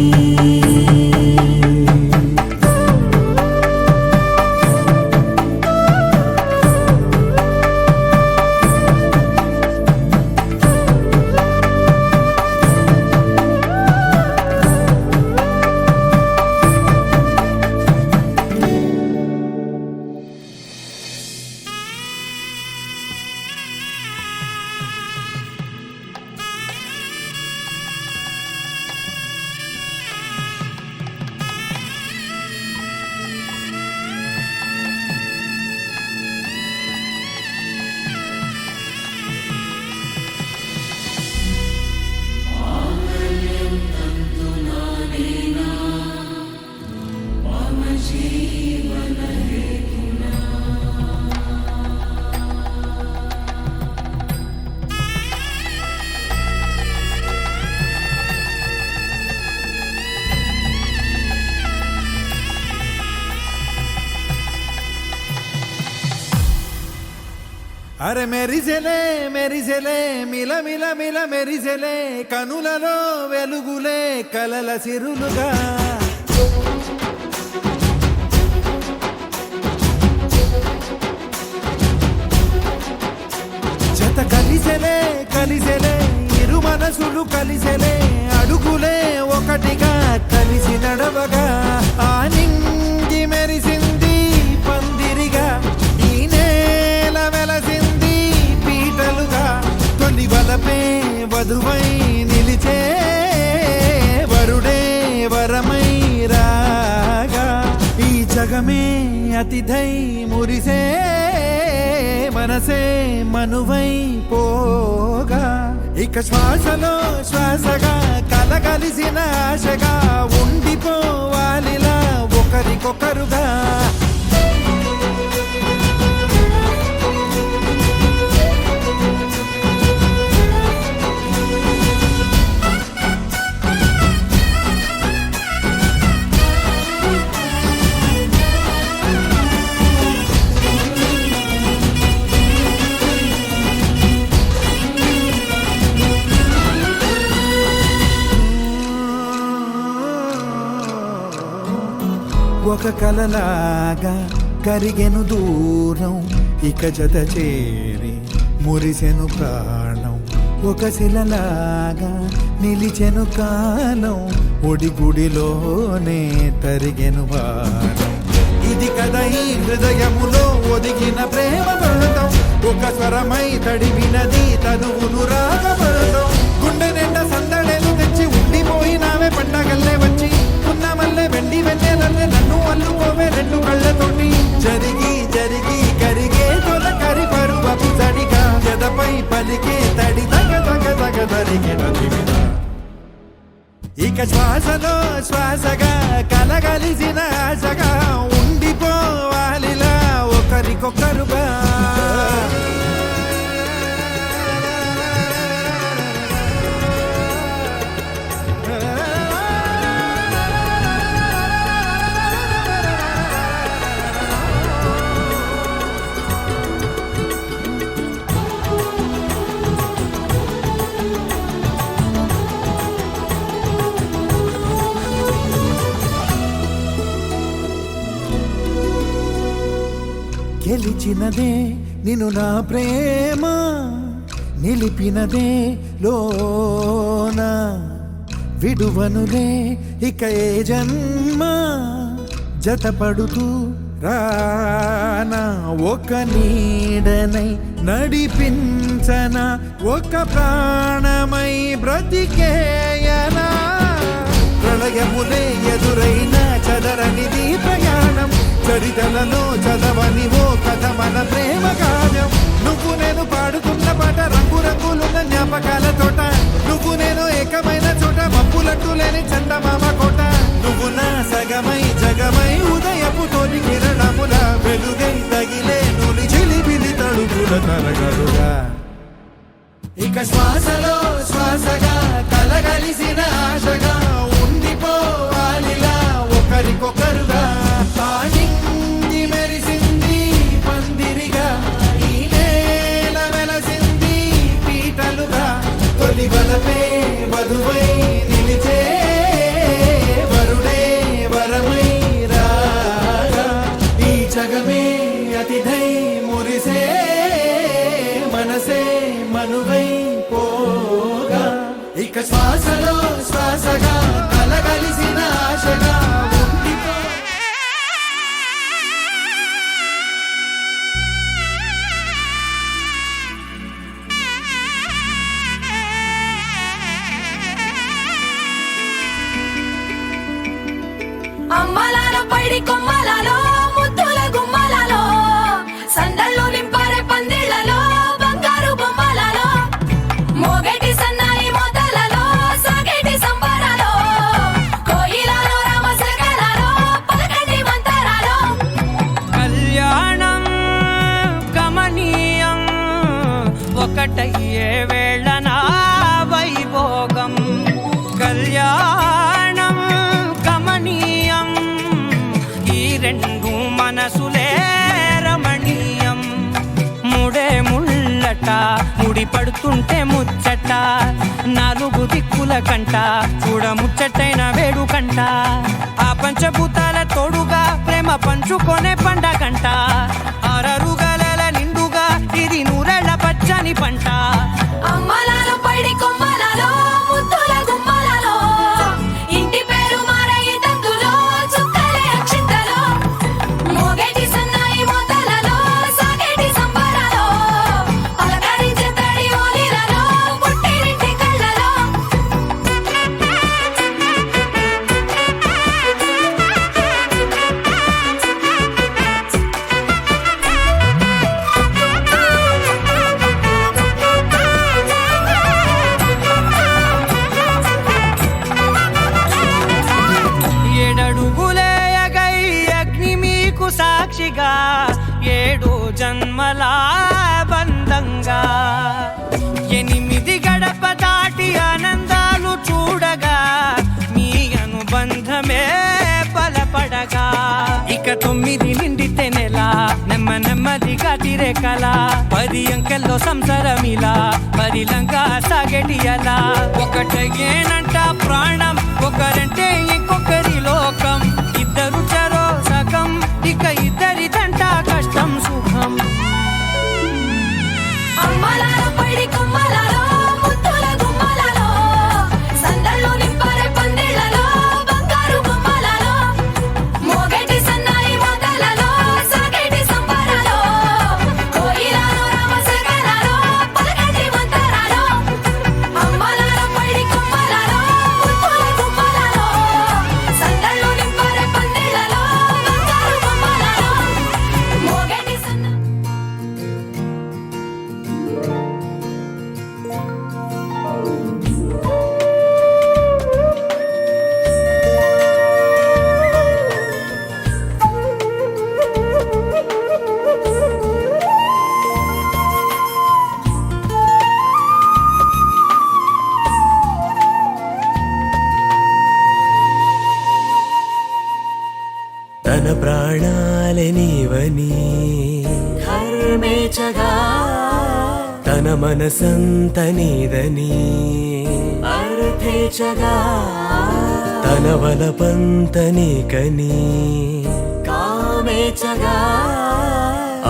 అరే మెరిసెలే మెరిసెలే మిల మిల మిల మెరిసెలే, కనులలో వెలుగులే కలల సిరులుగా. జత కలిసెలే కలిసెలే ఇరు మనసులు కలిసెలే, అడుగులే ఒకటిగా కలిసి నడవగా. ఆ నింగి మెరిసింది పందిరిగా, ఈ నేల వెలసింది పీటలుగా. తొలి వలపే వధువై నిలిచే, వరుడే వరమై రాగా. ఈ జగమే అతిథై మురిసే, మనసే మనువై పోగా. ఇక శ్వాసలో శ్వాసగా కలగలిసిన ఆశగా ఉండిపోవాలిలా ఒకరికొకరుగా. ఒక కలలాగా కరిగెను దూరం ఇక జత చేరి మురిసెను ప్రాణం ఒక శిలలాగా నిలిచెను కాలం ఒడిగుడిలోనే తరిగెను బాణం ఇది కదా ఈ హృదయములో ఒదిగిన ప్రేమ పర్వతం ఒక స్వరమై తడివినది తనువును రాగపడతాం గుండె నిండా సందడేలు తెచ్చి ఉండిపోయినావే పండగల్లే వచ్చి ఉన్న మల్లె వెండి వెన్నెలల్లే నన్ను అల్లుకోవే రెండు కళ్ళతోటి జరిగి జరిగి కరిగే తొల కరి పరువపు తడిగా ఎదపై పలికే తడి తగ తగ తగ తరిగిన దివిన ఇక శ్వాసలో శ్వాసగా కలగలిసిన ఆశగా ఉండిపోవాలిలా ఒకరికొకరుగా గెలిచినదే నిన్ను నా ప్రేమ నిలిపినదే లోన విడువనులే ఇక ఏ జన్మ జతపడుతూ రానా ఒక నీడనై నడిపించన ఒక ప్రాణమై బ్రతికేయనా ప్రళయములే ఎదురైన చదరనిది ప్రయాణం చరితలలో చదవని ఓ కథ మన ప్రేమ గానం నువ్వు నేను పాడుతున్న పాట రంగు రంగులున్న జ్ఞాపకాల తోట నువ్వు నేను ఏకమైన చోట మబ్బులంటూ లేని చందమామ కోట నువ్వు నా సగమై జగమై ఉదయపు తోటి కిరణముల వెలుగై తగిలే నులి చిలిబిలి తడుపుల తరగలుగా ఇక శ్వాసలో శ్వాసగా కలగలిసిన ఆశగా ఉండిపోవాలిలా ఒకరికొకరుగా పాడింది మెరిసింది పందిరిగా ఈ నేల వెలసింది పీటలుగా తొలి బలపే వధువై నిలిచే వరుడే వరమై రాగా ఈ జగమే అతిథై మురిసే మనసే మనువై పోగా ఇక శ్వాసలో శ్వాసగా కలగలిసిన ఆశగా ఉండిపో అమ్మలాలో పైడి కొమ్మలలో ముద్దుల గుమ్మలలో సందళ్ళు నింపారే పందిళ్లలో బంగారు బొమ్మలలో మోగేటి సన్నాయి మోతలలో సాగేటి సంబరాలో కోయిలలో రామశకలలో పలకండి మంతరాలో కళ్యాణం గమనీయం ఒకటయ్యే వేళ నా వైభోగం కళ్యాణం గమనీయం ఈ రెండు మనసులే రమణీయం ముడే ముళ్ళట ముడి పడుతుంటే ముచ్చట నాలుగు దిక్కుల కంట చూడ ముచ్చటైన వేడుకంట ఆ పంచభూతాల తోడుగా ప్రేమ పంచుకొనే పండగంట ఆరరుగల నిండుగా ఇది నూరెళ్ళ పచ్చని పంట అమ్మలాలో పైడి కొమ్మలలో ముద్దుల గుమ్మలలో ఇంటి పేరు మారయి తందులో చుక్కలే అక్షింతలో మోగేటి సన్నాయి మోతలలో సాగేటి సంబరాలో పలకరించే తడి ఓలిలలో పుట్టినింటి కళ్ళలో ఏడడుగులేయగై అగ్ని మీకు సాక్షిగా ఏడు జన్మల బంధంగా 8 గడప దాటి ఆనందాలు చూడగా మీ అనుబంధమే బలపడగా ఇక 9 నిండితే నెల నెమ్మదిగా తీరే కల 10 అంకెల్లో సంసారమిలా పరిలంగా సాగేటి అలా ఒకటేనంట ప్రాణం ఒకరంటే ఇంకొకరి లోకం ఇద్దరు చరో తన ప్రాణాలే నీవని ధర్మేచగా తన మనసంత నీదని అర్థేచగా తన వలపంత నీకని కామేచగా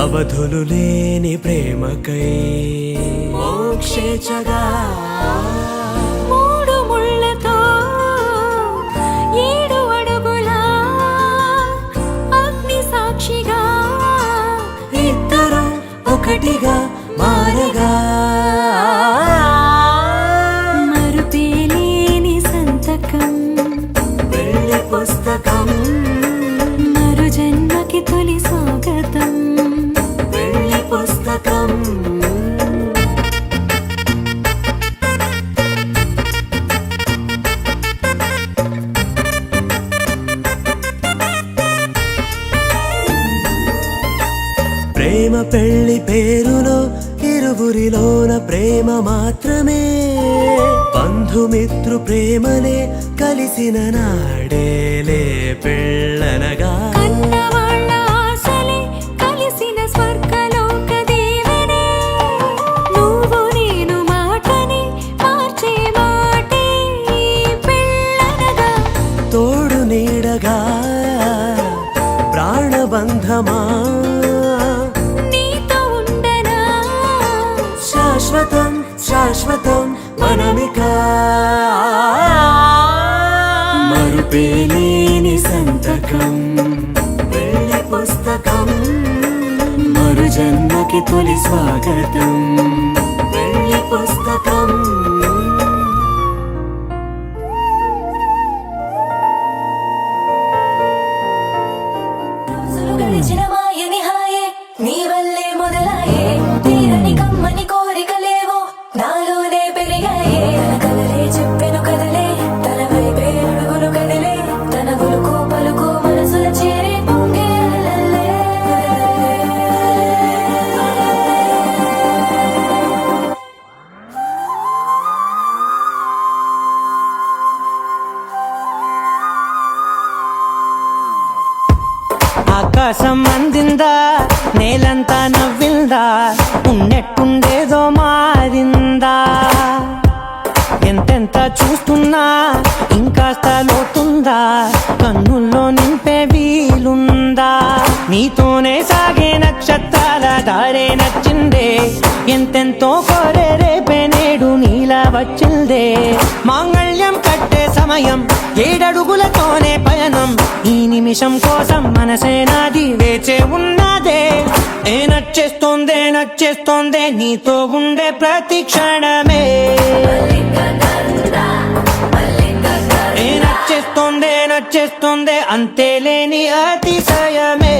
అవధులు లేని ప్రేమకై మోక్షేచగా మూడు ముళ్ళతో 7 అడుగుల అగ్ని సాక్షిగా ఇద్దరు ఒకటిగా మారగా మరుపేలేని సంతకం వెళ్ళి పుస్తకం మరు జన్మకి తొలి స్వాగతం వెళ్ళి పుస్తకం ప్రేమ పెళ్లి పేరులో ఇరువురిలోన ప్రేమ మాత్రమే బంధుమిత్రు ప్రేమనే కలిసిన నాడేలే పెళ్ళనగా కన్నవాళ్ళ ఆశలే కలిసిన స్వర్గలోక దేవనే నువ్వు నేను మాటని మార్చే మాటే పెళ్ళనగా తోడు నీడగా ప్రాణబంధమా నీతో ఉండనా శాశ్వతం శాశ్వతం మనమిక మరుపేలేని సంతకం వెళ్ళి పుస్తకం మరు జన్మకి తొలి స్వాగతం వెళ్ళి పుస్తకం రోజులు గడిచిన మాయని హాయే నీ వల్లే మొదలాయే తీరని కమ్మని కోరికలేవో నాలోనే పెరిగాయే తన కదలే చెప్పెను కదలే తన వైపే అడుగులు కదిలే తన గులుకు పలుకు మనసుల చేరే పొంగేలల్లే ఆకాశం అందిందా నేలంతా నవ్విందా ఉన్నట్టుండేదో మారిందా ఎంతెంత చూస్తున్నా ఇంకాస్త లోతుందా కన్నుల్లో నింపే వీలుందా నీతోనే సాగే నక్షత్రాల దారే నచ్చిందే ఎంతెంతో కోరే రేపే నేడు నీలా వచ్చిందే మాంగళ్యం కట్టే సమయం 7 అడుగులతోనే పయనం ఈ నిమిషం కోసం మనసే నాది వేచే ఉన్నదే ఏ నచ్చేస్తోందే నచ్చేస్తోందే నీతో ఉండే ప్రతి క్షణమే ఏ నచ్చేస్తోందే నచ్చేస్తోందే అంతేలేని అతిశయమే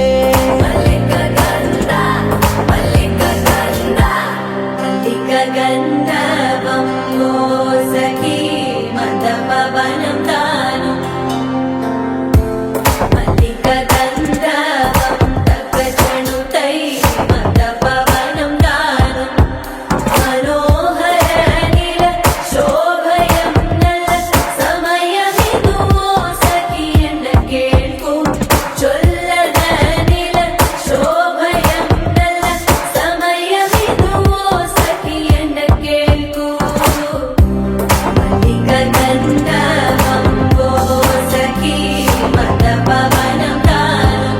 గంధర్వం మోసకి మందపవనం తాను మల్లిక గంధర్వం తగ్గచణుతై మందపవనం తాను మనోహర నిల శోభయం నల సమయమిదు మోసకి ఎండ కేಳ್కు చొల్లద నిల శోభయం నల సమయమిదు మోసకి ఎండ కేಳ್కు మల్లిక గంధర్వం మోసకి మందపవనం తాను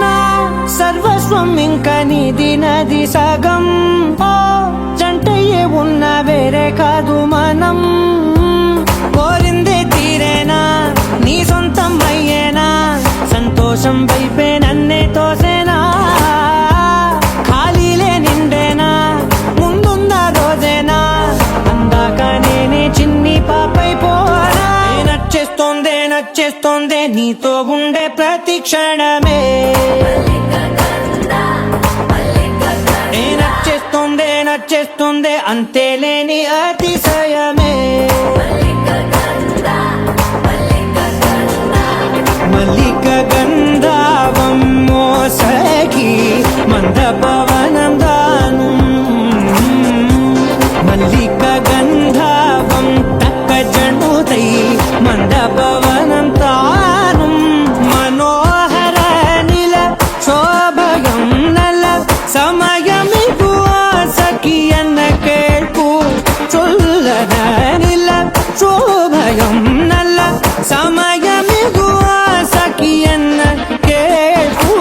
నా సర్వస్వం ఇంకా నీది నది సగం ఓ జంటయ్యే ఉన్న వేరే కాదు మనం కోరిందే తీరేనా నీ సొంతం అయ్యేనా సంతోషం వైపే నన్నే తోసేనా నచ్చేస్తోందే నీతో ఉండే ప్రతి క్షణమే నచ్చేస్తోందే అంతేలేని అతిశయమే మల్లిక గంధావం మోసగి మందపవనం దాను మల్లిక గంధావం తక్క జణుతై మందపవనం తాను మనోహర నిల శోభయం నల సమయమిగు సఖియన్న కేൾపు చొల్లన నిల శోభయం నల్ల సమయమిగు సఖియన్న కేൾపు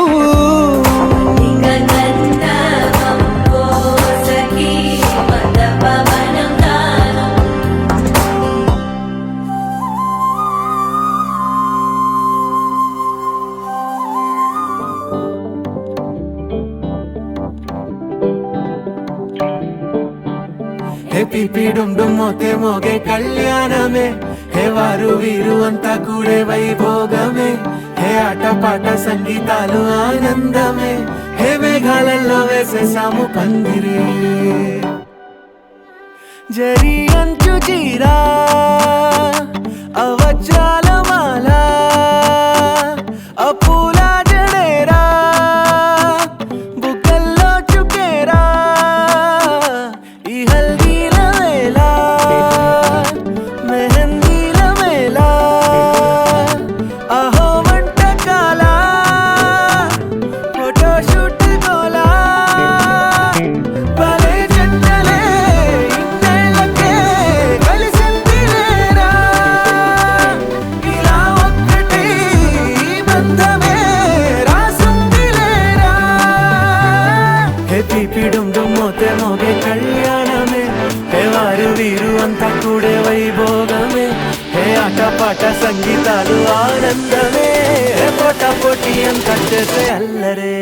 హే పిపి డుమ్ డుమ్ మోతే మోగే కళ్యాణమే హే వారు వీరు అంతా కూడే వైభోగమే హే ఆట పాట సంగీతాలు ఆనందమే హే మేఘాలలో వేసేసాము పందిరే జరి అంచు చీరా అవజ్రాల మాల అపూల జడేరా బుగ్గల్లో చుకేరా ఈ హల్దీల వేళ మెహందీల వేళ అహో వంటకాల ఫోటోషూట్ గోలా భలే జంటలే ఇన్నేళ్ళకే కలిసింది లేరా ఇలా ఒక్కటి బంధమే రాసుంది లేరా హే పిపి డుమ్ డుమ్ మోతే మోగే కళ్యాణమే హే వారు వీరు అంతా కూడే వైభోగమే హే ఆట పాట సంగీతాలు ఆనందమే హే పోటా పోటీ అంత చేసే అల్లరే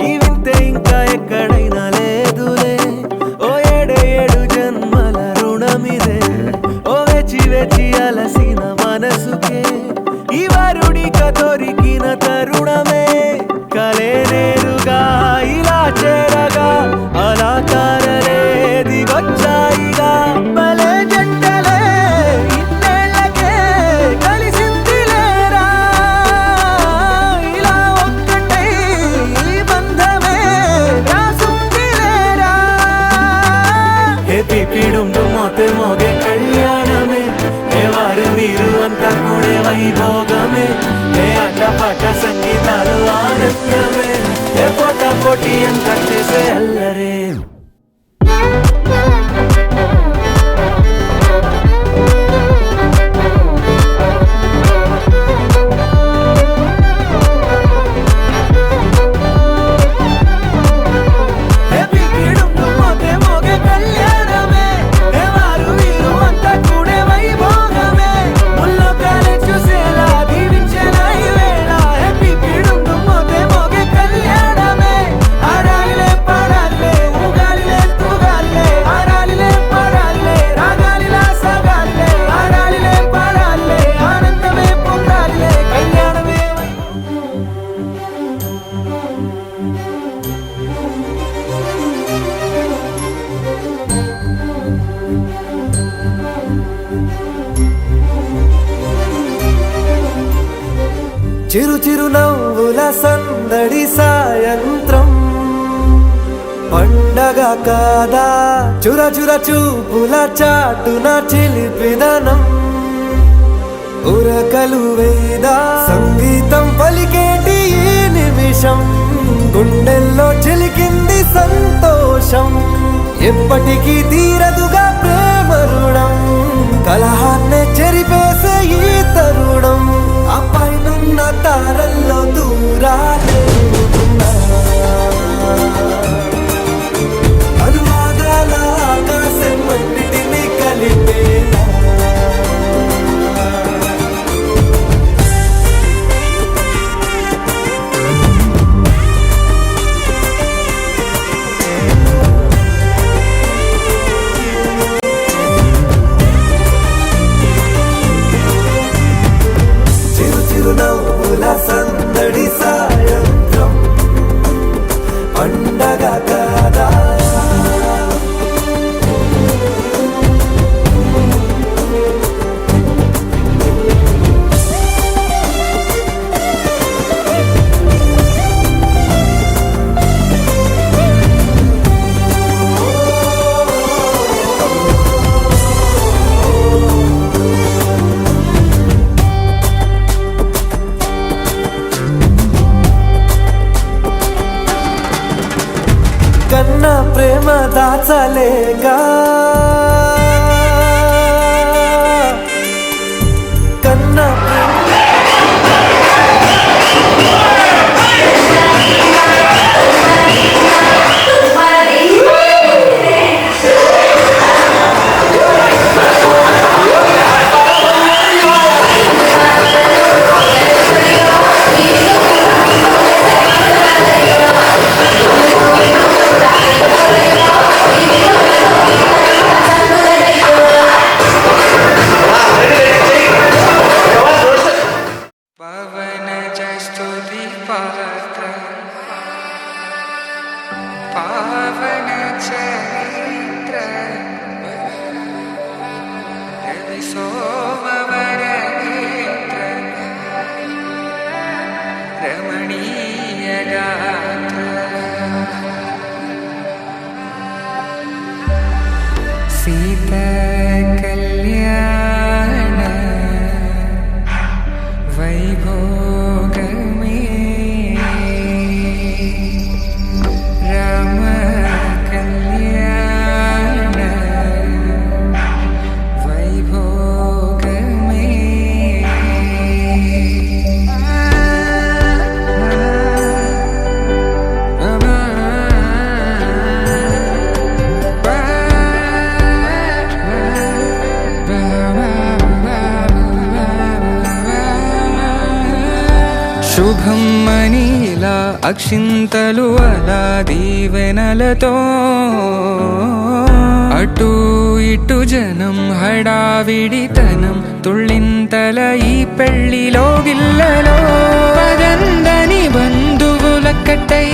ఈ వింతే ఇంకా ఎక్కడైనా లేదులే ఓ ఏడు జన్మల రుణమిదే ఓ వేచి వేచి అలసిన మనసుకే ఈ వరుడిక దొరికిన తరుణమే కలే నేరుగా ఇలా చేరగా అలా కారలే దిగొచ్చాయిగా భలే జంటలే ఇన్నేళ్ళకే కలిసింది లేరా ఇలా ఒక్కటై ఈ బంధమే రాసుంది లేరా హే పిపి డుమ్ డుమ్ మోతే మోగే కళ్యాణమే హే వారు వీరు అంతా కూడే వైభోగమే హే ఆట పాట సంగీతాలు ఆనందమే హే పోటా పోటీ అంత చేసే అల్లరే హే పిపి డుమ్ డుమ్ మోతే మోగే కళ్యాణమే హే వారు వీరు అంతా కూడే వైభోగమే ముల్లో కాలే చూసేలా దీవించేలా ఈ వేళ హే పిపి డుమ్ డుమ్ మోతే మోగే కళ్యాణమే ఆడాలిలే పాడాలిలే ఊగాలిలే తూగాలిలే ఆడాలిలే పాడాలిలే రాగాలిలా సాగాలిలే ఆడాలిలే పాడాలిలే ఆనందమే పొందాలిలే కళ్యాణమే చిరు చిరు నవ్వుల సందడి సాయంత్రం పండగ కాదా చుర చుర చూపుల చాటున చిలిపిదనం ఉరకలు వేదా సంగీతం పలికేటి ఈ నిమిషం గుండెల్లో చిలికింది సంతోషం ఎప్పటికీ తీరదుగా ప్రేమ రుణం కలహాన్నే చెరిపేసే ఈ తరుణం దాచలేక కన్నా పవన జస్తుతి పాత్ర పావన చరిత్ర రవి సోమవర నేత్ర రమణీయ గాత్ర సీత కళ్యాణ వైభోగమే రామ కళ్యాణ వైభోగమే శుభం మనీలా అక్షింతలు అలా దీవెనలతో అటు ఇటు జనం హడావిడితనం తుళ్ళింతల ఈ పెళ్లిలో గిల్లలో పదందని బంధువులక్కటై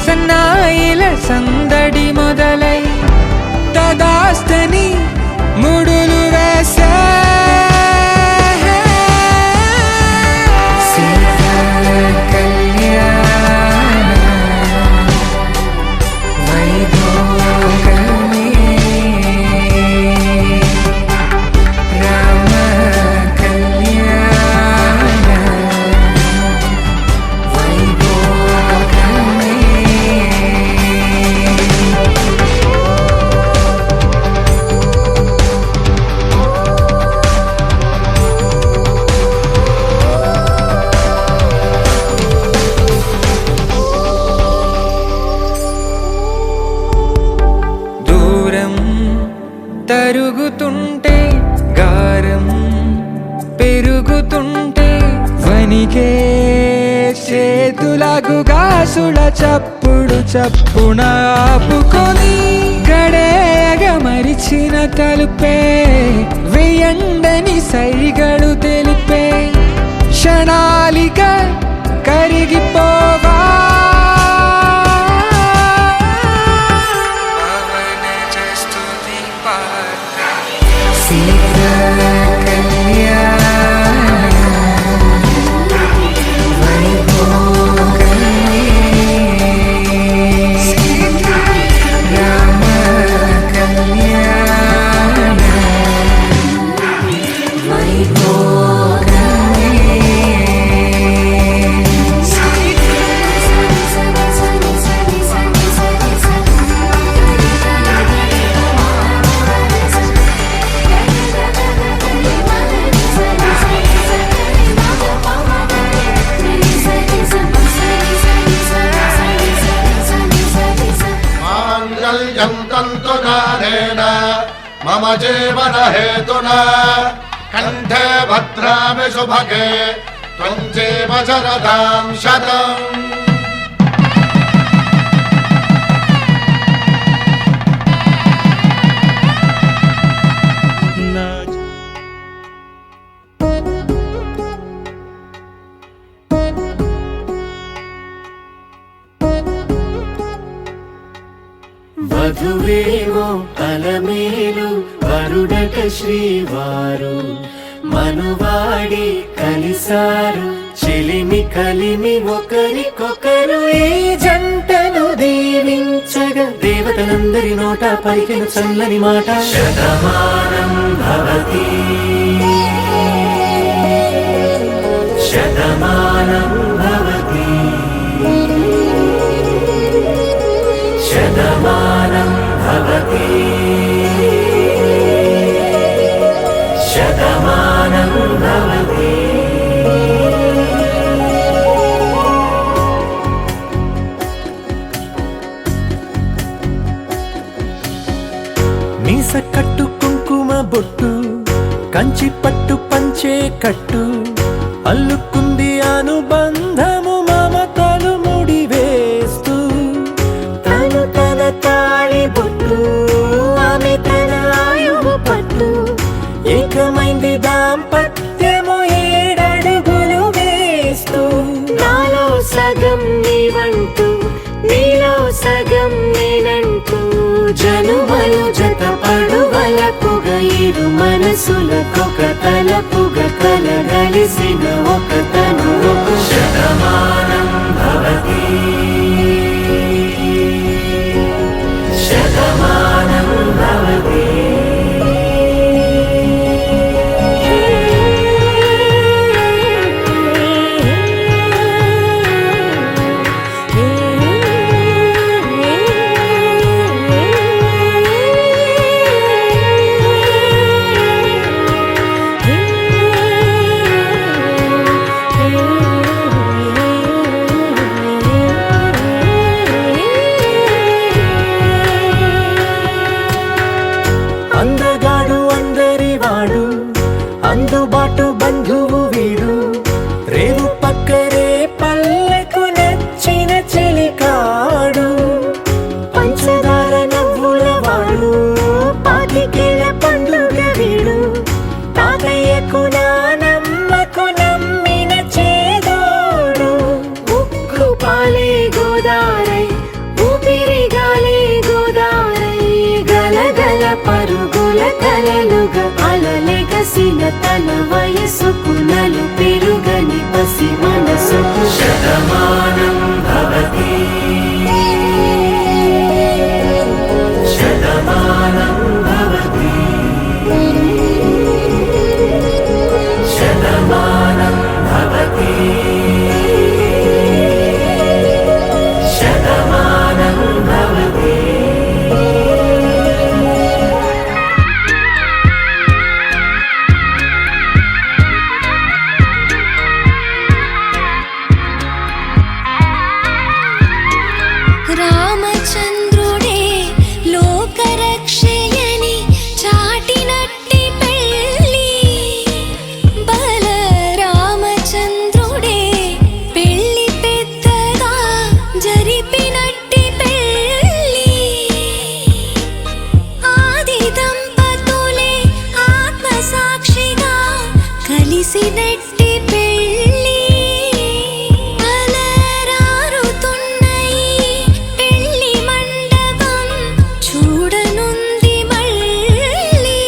సన్నాయిల సందడి మొదలై తదాస్తని ముడులు వేసే తరుగుతుంటే గారం పెరుగుతుంటే వనికే చేతులకు గాసుల చప్పుడు చప్పున ఆపుకొని గడేగ మరిచిన తలుపే వెయ్యండని సైగడు తెలిపే క్షణాలిక కరిగిపోవా मम जीवन हेतुना कंठे भद्रामि शुभगे त्वं जीव शरदां शतम् వధువేమో అలమేలు వరుడక శ్రీవారు మనువాడి కలిసారు చెలిమి కలిమి ఒకరికొకరు ఈ జంటను దీవించగా దేవతలందరి నోట పలికిన చల్లని మాట శతమానం భవతి శతమానం భవతి శతమానం భవతి శతమానం భవతి మీస కట్టు కుంకుమ బొట్టు కంచి పట్టు పంచే కట్టు అల్లుకుంది అనుబంధము మమతలు ముడివేస్తూ తను తన తాళి బొట్టు ఆమె తన ఆయువు పట్టు ఏకమైంది దాంపత్యము 7 అడుగులు వేస్తూ నాలో సగం నీవంటూ నీలో సగం నేనంటూ జనుమలు జత పడువలపుగ ఇరు మనసులకొక తలపుగ కలగలిసిన ఒక తను శతమానం భవతి శతమానం భవతి అందగాడు అందరి వాడు అందుబాటు బంధువు వీడు రేవు పక్కరే పల్లెకు నచ్చిన చెలికాడు పంచదార నవ్వుల వాడు పాతికేళ్ల పండుగ వీడు తాతయ్యకు నానమ్మకు నమ్మిన చేదోడు ఉక్కు పాలే గోదారై ఊపిరి గాలే గోదారై గలగల పరుగుల కలలుగా అలలెగసిన తన వయసుకు నలు పెరుగని పసి మనసుకు శతమానం భవతి శతమానం భవతి శతమానం భవతి శతమానం భవతి రామచంద్రుడే లోకరక్షయని చాటినట్టి పెళ్ళి బల రామచంద్రుడే పెళ్ళి పెద్దగా జరిపినట్టి పెళ్ళి ఆది దంపతులే ఆత్మసాక్షిగా కలిసినట్టి పెళ్ళి అలరారుతున్న ఈ పెళ్ళి మండపం చూడనుంది మళ్ళీ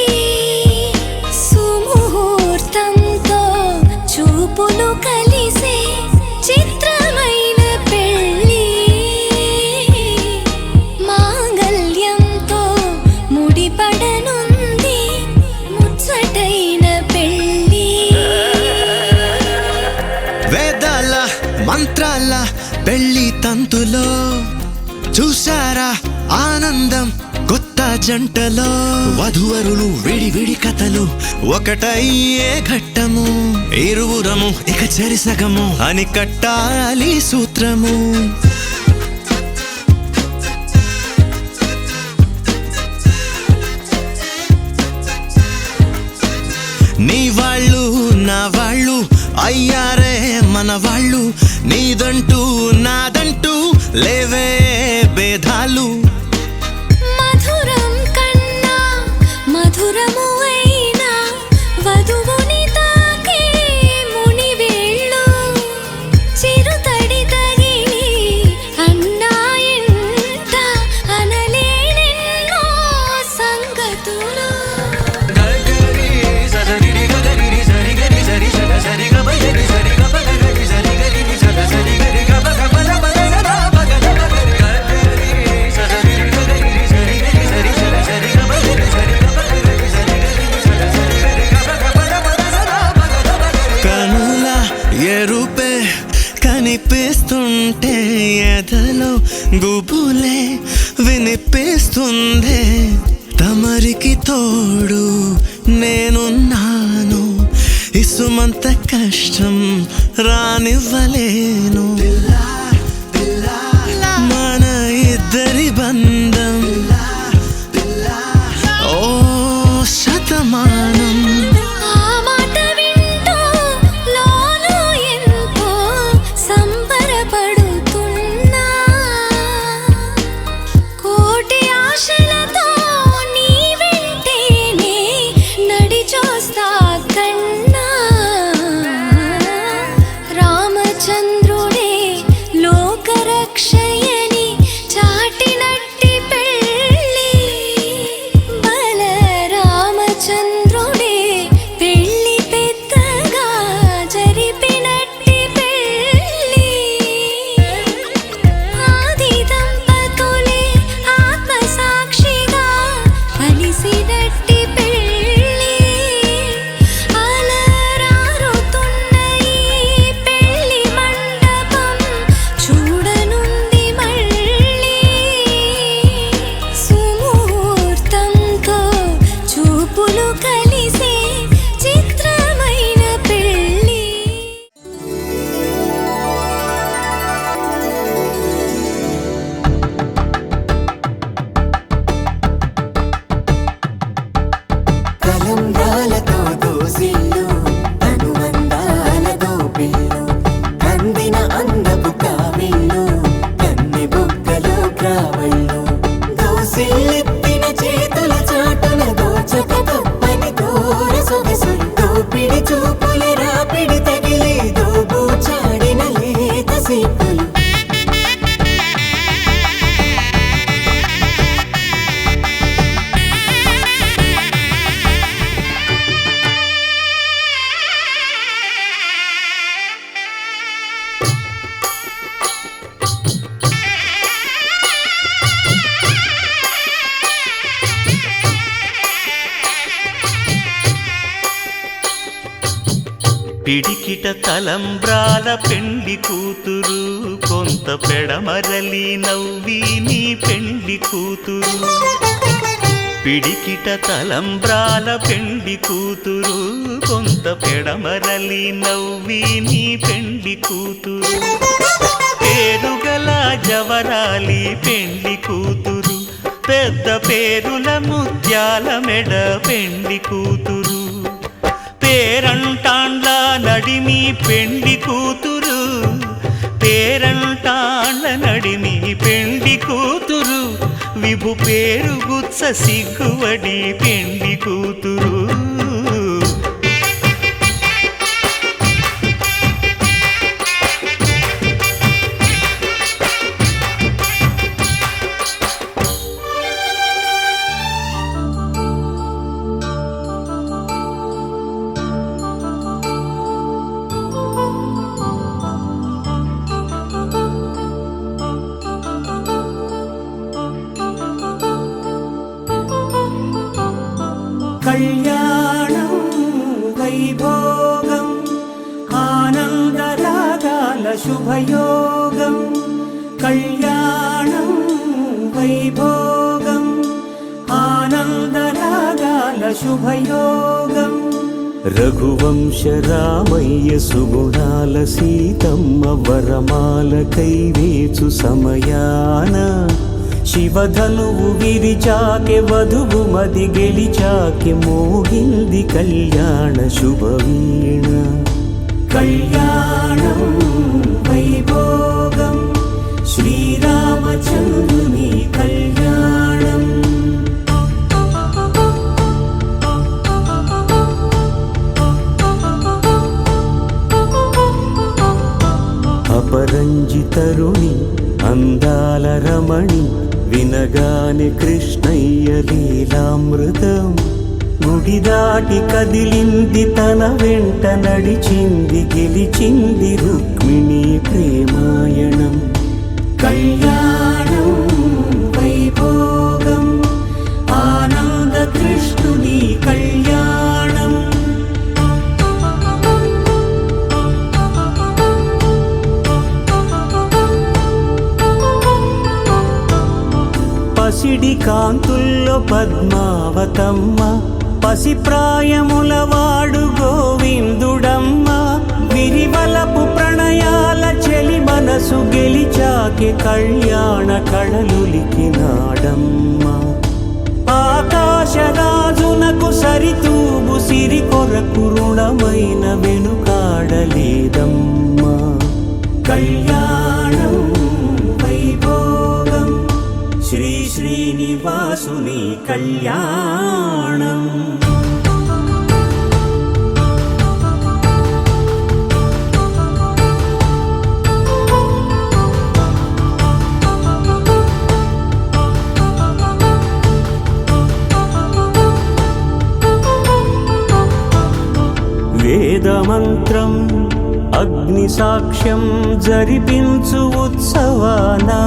సుముహూర్తంతో చూపులు కలిసే చిత్రమైన పెళ్ళి మాంగళ్యంతో ముడిపడనుంది ముచ్చటైన పెళ్ళి వేదాల మంత్రాల పెళ్లి తంతులో చూసారా ఆనందం కొత్త జంటలో వధువరులు విడి విడి కథలు ఒకటయ్యే ఘట్టము ఇరువురము ఇక చెరిసగము అని కట్టాలి సూత్రము నీ వాళ్ళు నా వాళ్ళు అయ్యారే మన వాళ్ళు నీదంటూ నాదంటూ లేవే భేదాలు మధురం కన్నా మధురము అయినా వధువుని తాకే మునివేళ్ళు చిరుతడి తగిలి అన్నాయంట అనలేనెన్నో సంగతులు కనుల ఎరుపే కనిపిస్తుంటే ఎదలో గుబులే వినిపిస్తుందే తమరికి తోడు నేనున్నాను ఇసుమంత కష్టం రానివ్వలేను మన ఇద్దరి బంధం ఓ శతమానం ఆ మాట వింటూ లోలో ఎంతో సంబరపడుతున్నా కోటి ఆశలతో నీ వెంటేనే నడిచొస్తా కన్నా రామచంద్రుడే లోకరక్షయని చాటినట్టి పెళ్ళి బల రామచంద్రుడే పెళ్ళి పెద్దగా జరిపినట్టి పెళ్ళి ఆది దంపతులే ఆత్మసాక్షిగా కలిసినట్టి పెళ్ళి అలరారుతున్న ఈ పెళ్ళి మండపం చూడనుంది మళ్ళీ సుముహూర్తంతో చూపులు కలిసే చిత్రమైన పెళ్ళి తలంబ్రాలతో దోసిళ్ళు అనుబంధాలతో పిల్లు అందిన అందపు కావిళ్ళు కన్నె బుగ్గలో క్రావళ్ళు దోసిళ్ళెత్తిన చేతుల చాటున దోచక తప్పని దూర సొగసులు దోపిడి చూపుల రాపిడి తగిలి దోబూచాడిన లేత సీపులు పిడికిట తలంబ్రాల పెండ్లి కూతురు కొంత పెడమరలి నవ్వి నీ పెండ్లి కూతురు పిడికిట తలంబ్రాల పెండ్లి కూతురు కొంత పెడమరలి నవ్వి నీ పెండ్లి కూతురు పేరుగల జవరాలి పెండ్లి కూతురు పెద్ద పేరుల ముత్యాల మెడ పెండ్లి కూతురు పేరంటాండ్ల నడిమి పెండ్లి కూతురు పేరంటాండ్ల నడిమి పెండ్లి కూతురు విభు పేరు గుత్స సిగ్గువడి పెండ్లి కూతురు కళ్యాణం వైభోగం ఆనందరాగాల శుభయోగం కళ్యాణం వైభోగం ఆనందరాగాల శుభయోగం రఘువంశ రామయ్య సుగుణాల సీతమ్మ వరమాల కైవేచు సమయాన శివధనువు విరిచాకె వధువు మది గెలిచాకె మోగింది కళ్యాణ శుభవీణ కళ్యాణం వైభోగం శ్రీరామచంద్రుని కళ్యాణం అపరంజి తరుణి అందాల రమణి వినగానే కృష్ణయ్య లీలామృతం గుడి దాటి కదిలింది తన వెంట నడిచింది గెలిచింది రుక్మిణి ప్రేమాయణం కళ్యాణం వైభోగం ఆనంద కృష్ణుని కళ్యాణం పసిడి కాంతుల్లో పద్మావతమ్మ పసిప్రాయముల వాడు గోవిందుడమ్మ విరివలపు ప్రణయాల చెలి మనసు గెలిచాకే కళ్యాణ కళలులికినాడమ్మ ఆకాశరాజునకు సరితూబు సిరి కొరకు రుణమైన వెనుకాడలేదమ్మా కళ్యాణం వైభోగం శ్రీ శ్రీనివాసుని కళ్యాణం వేదమంత్రం అగ్ని సాక్ష్యం జరిపించు ఉత్సవానా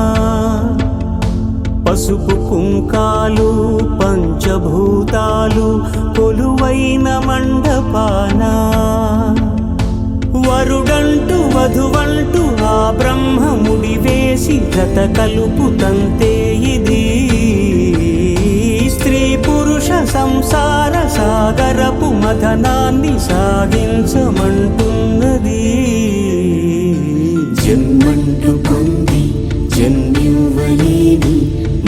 పసుపు కుంకాలు పంచభూతాలు కొలువైన మండపానా వరుడంటూ వధువంటూ ఆ బ్రహ్మముడి వేసి గత కలుపు తంతే ఇది స్త్రీ పురుష సంసార సాగరపు మథనాన్ని సాగించమంటున్నది జన్మంటూ పొంది జన్మివ్వలేని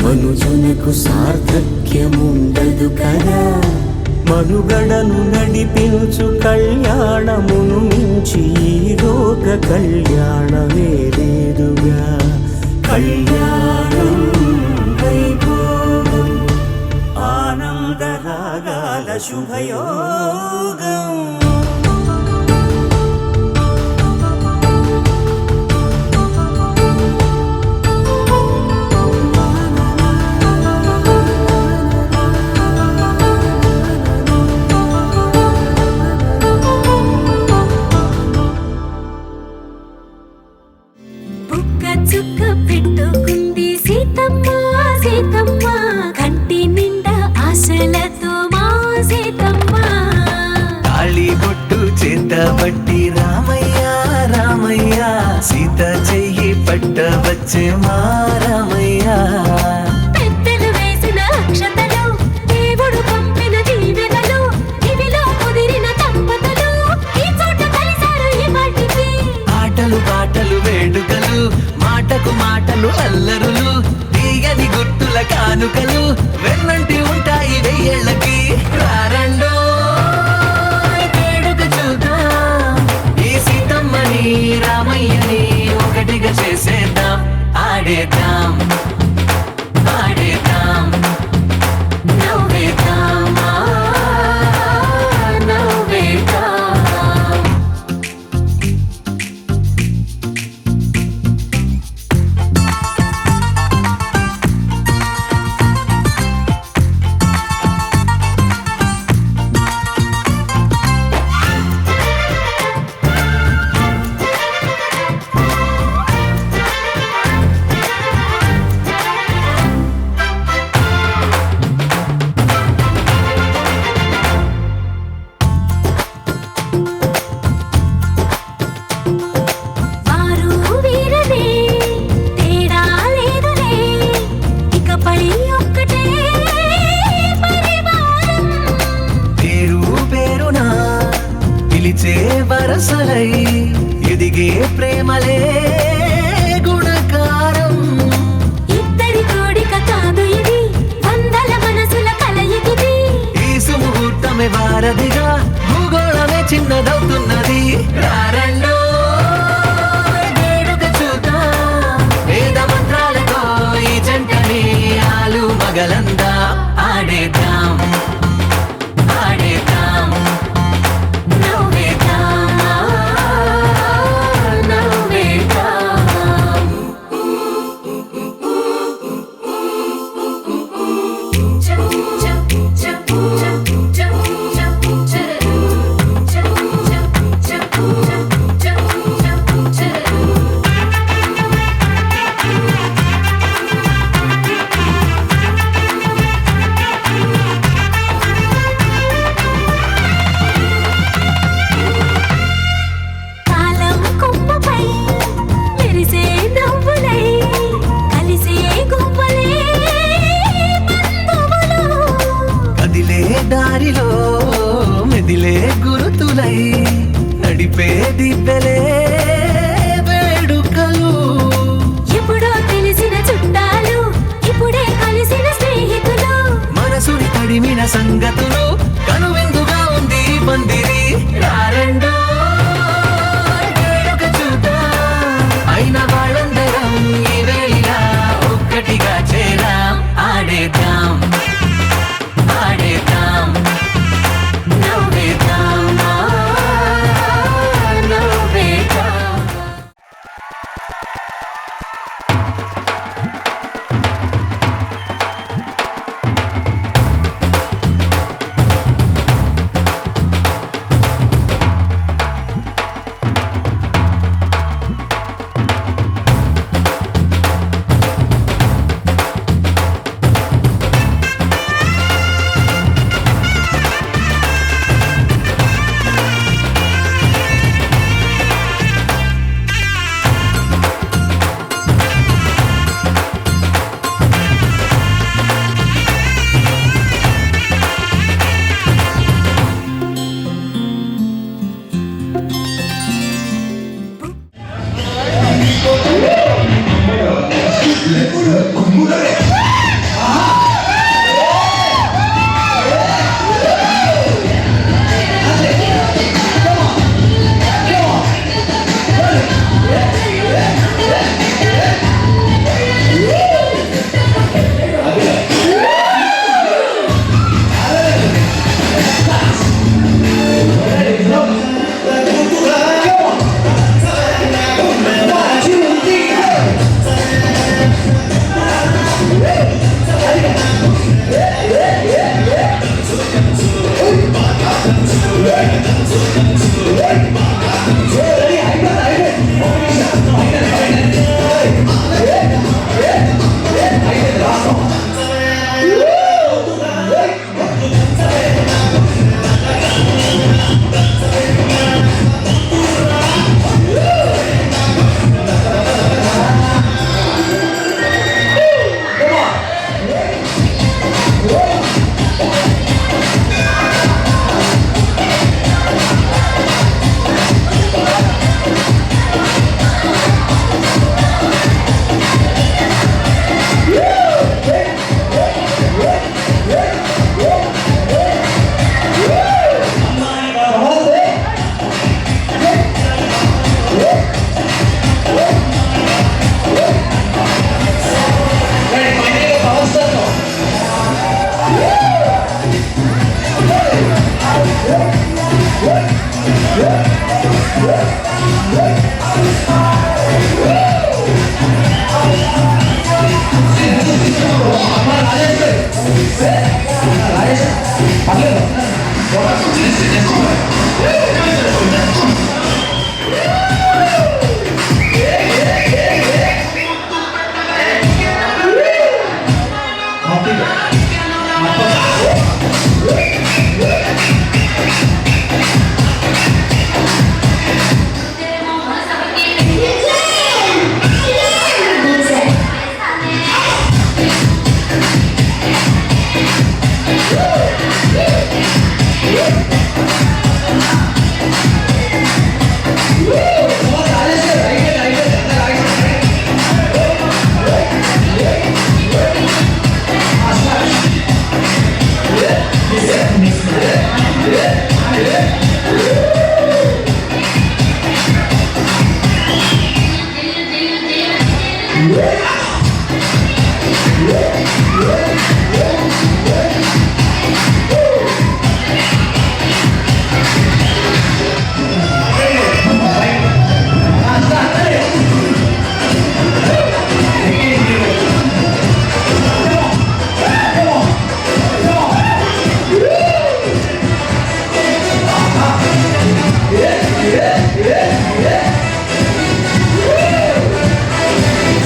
మనుజునకు సార్థక్యముండదు కదా మనుగడను నడిపించు కళ్యాణమును మించి ఈ లోక కళ్యాణమే లేదుగా కళ్యాణం వైభోగం ఆనందరాగాల శుభయోగం చుక్క పెట్టుకుంది సీతమ్మ సీతమ్మ కంటి నిండా ఆశలతో మా సీతమ్మ తాళి బొట్టు చేత పట్టి రామయ్య రామయ్య సీత చెయ్యి పట్ట వచ్చే మా రామయ్య పెద్దలు వేసిన అక్షతలు దేవుడు పంపిన దీవెనలు ఇవిలో కుదిరిన దంపతులు ఈ చోట కలిసారు ఈ పాటికి ఆటలు పాటలు వేడుకలు మాటకు మాటలు అల్లరులు తీయని గుర్తుల కానుకలు వెన్నంటి ఉంటాయి వెయ్యేళ్ళకి రారండో వేడుక చూద్దాం ఈ సీతమ్మని రామయ్యని ఒకటిగా చేసేద్దాం ఆడేద్దాం ఆడేద్దాం నవ్వేద్దాం నవ్వేద్దాం వారు వీరనే తేడా లేదులే ఇకపై ఒక్కటే పరివారం పేరు పేరునా పిలిచే వరసలై ఎదిగే ప్రేమలే గుణకారం ఇద్దరి కోడిక కాదు ఇది వందల మనసుల కలయికిది ఈ సుముహూర్తమే వారధిగా భూగోళమే చిన్నదవుతున్నది రారండో వేడుక చూద్దాం వేద మంత్రాలతో ఈ జంటని ఆలు మగలందా ఆడేద్దాం ఆడేద్దాం నవ్వేద్దాం నవ్వేద్దాం చప్ చప్ చప్ చప్ చప్ చప్ చప్ సంగతులు కనువిందుగా ఉంది పందిరి రారండో వేడుక చూద్దాం అయిన వాళ్ళందరం ఈ వేళ ఒక్కటిగా చేరాం ఆడేద్దాం ఆడేద్దాం నవ్వేద్దాం నవ్వేద్దాం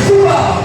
Uau!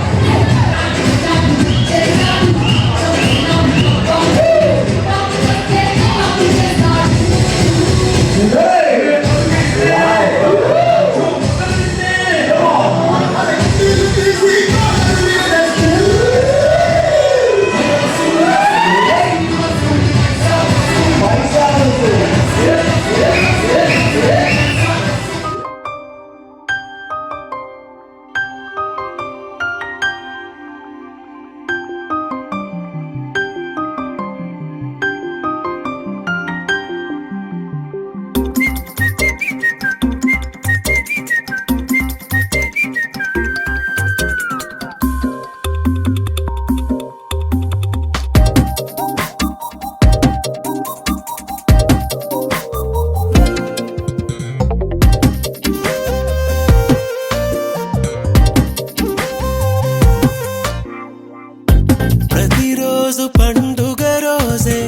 ప్రతిరోజు పండుగ రోజే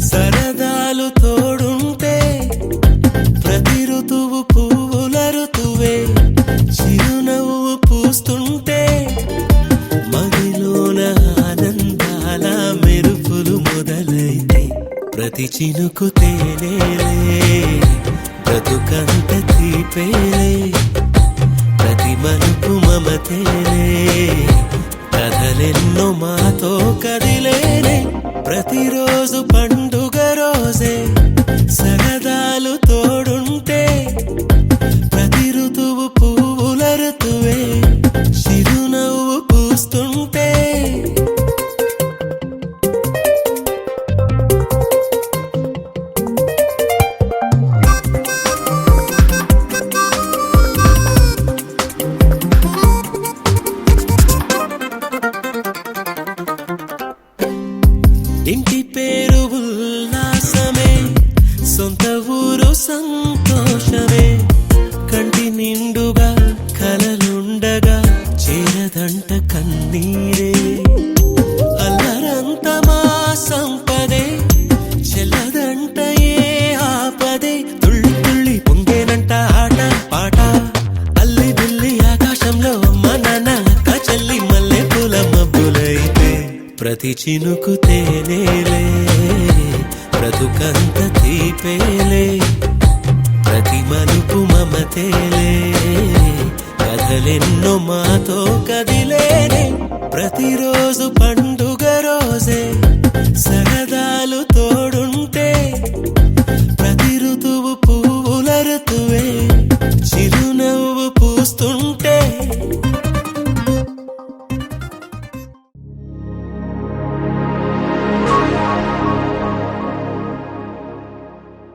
సరదాలు తోడుంటే ప్రతి ఋతువు పువ్వుల ఋతువే చిరునవ్వు పూస్తుంటే మదిలోన ఆనందాల మెరుపులు మొదలైతే ప్రతి చినుకు తేనేలే బ్రతుకంత తీపేలే ప్రతి మలుపు మమతేలే కథలెన్నో మాతో కదిలేనే ప్రతిరోజు పండుగ రోజే సరదాలు తోడుంటే ప్రతి ఋతువు పువ్వుల ఋతువే చిరునవ్వు పూస్తుంటే ఇంటి పేరు ఉల్లాసమే సొంత ఊరు సంతోషమే కంటి నిండుగా కలలుండగా చేరదంట కన్నీరే అల్లరంత మా సంపదే చెల్లదంట ఏ ఆపదే తుళ్ళి తుళ్ళి పొంగేనంట ఆట పాట అల్లి బిల్లి ఆకాశంలో అమ్మ నాన్న అక్క చెల్లి మల్లె పూల మబ్బులైతే ప్రతి చినుకు తేనేలే బ్రతుకంత తీపేలే ప్రతి మలుపు మమతేలే కథలెన్నో మాతో కదిలేనే ప్రతిరోజు పండుగ రోజే సరదాలు తోడుంటే ప్రతి ఋతువు పువ్వుల ఋతువే చిరునవ్వు పూస్తుంటే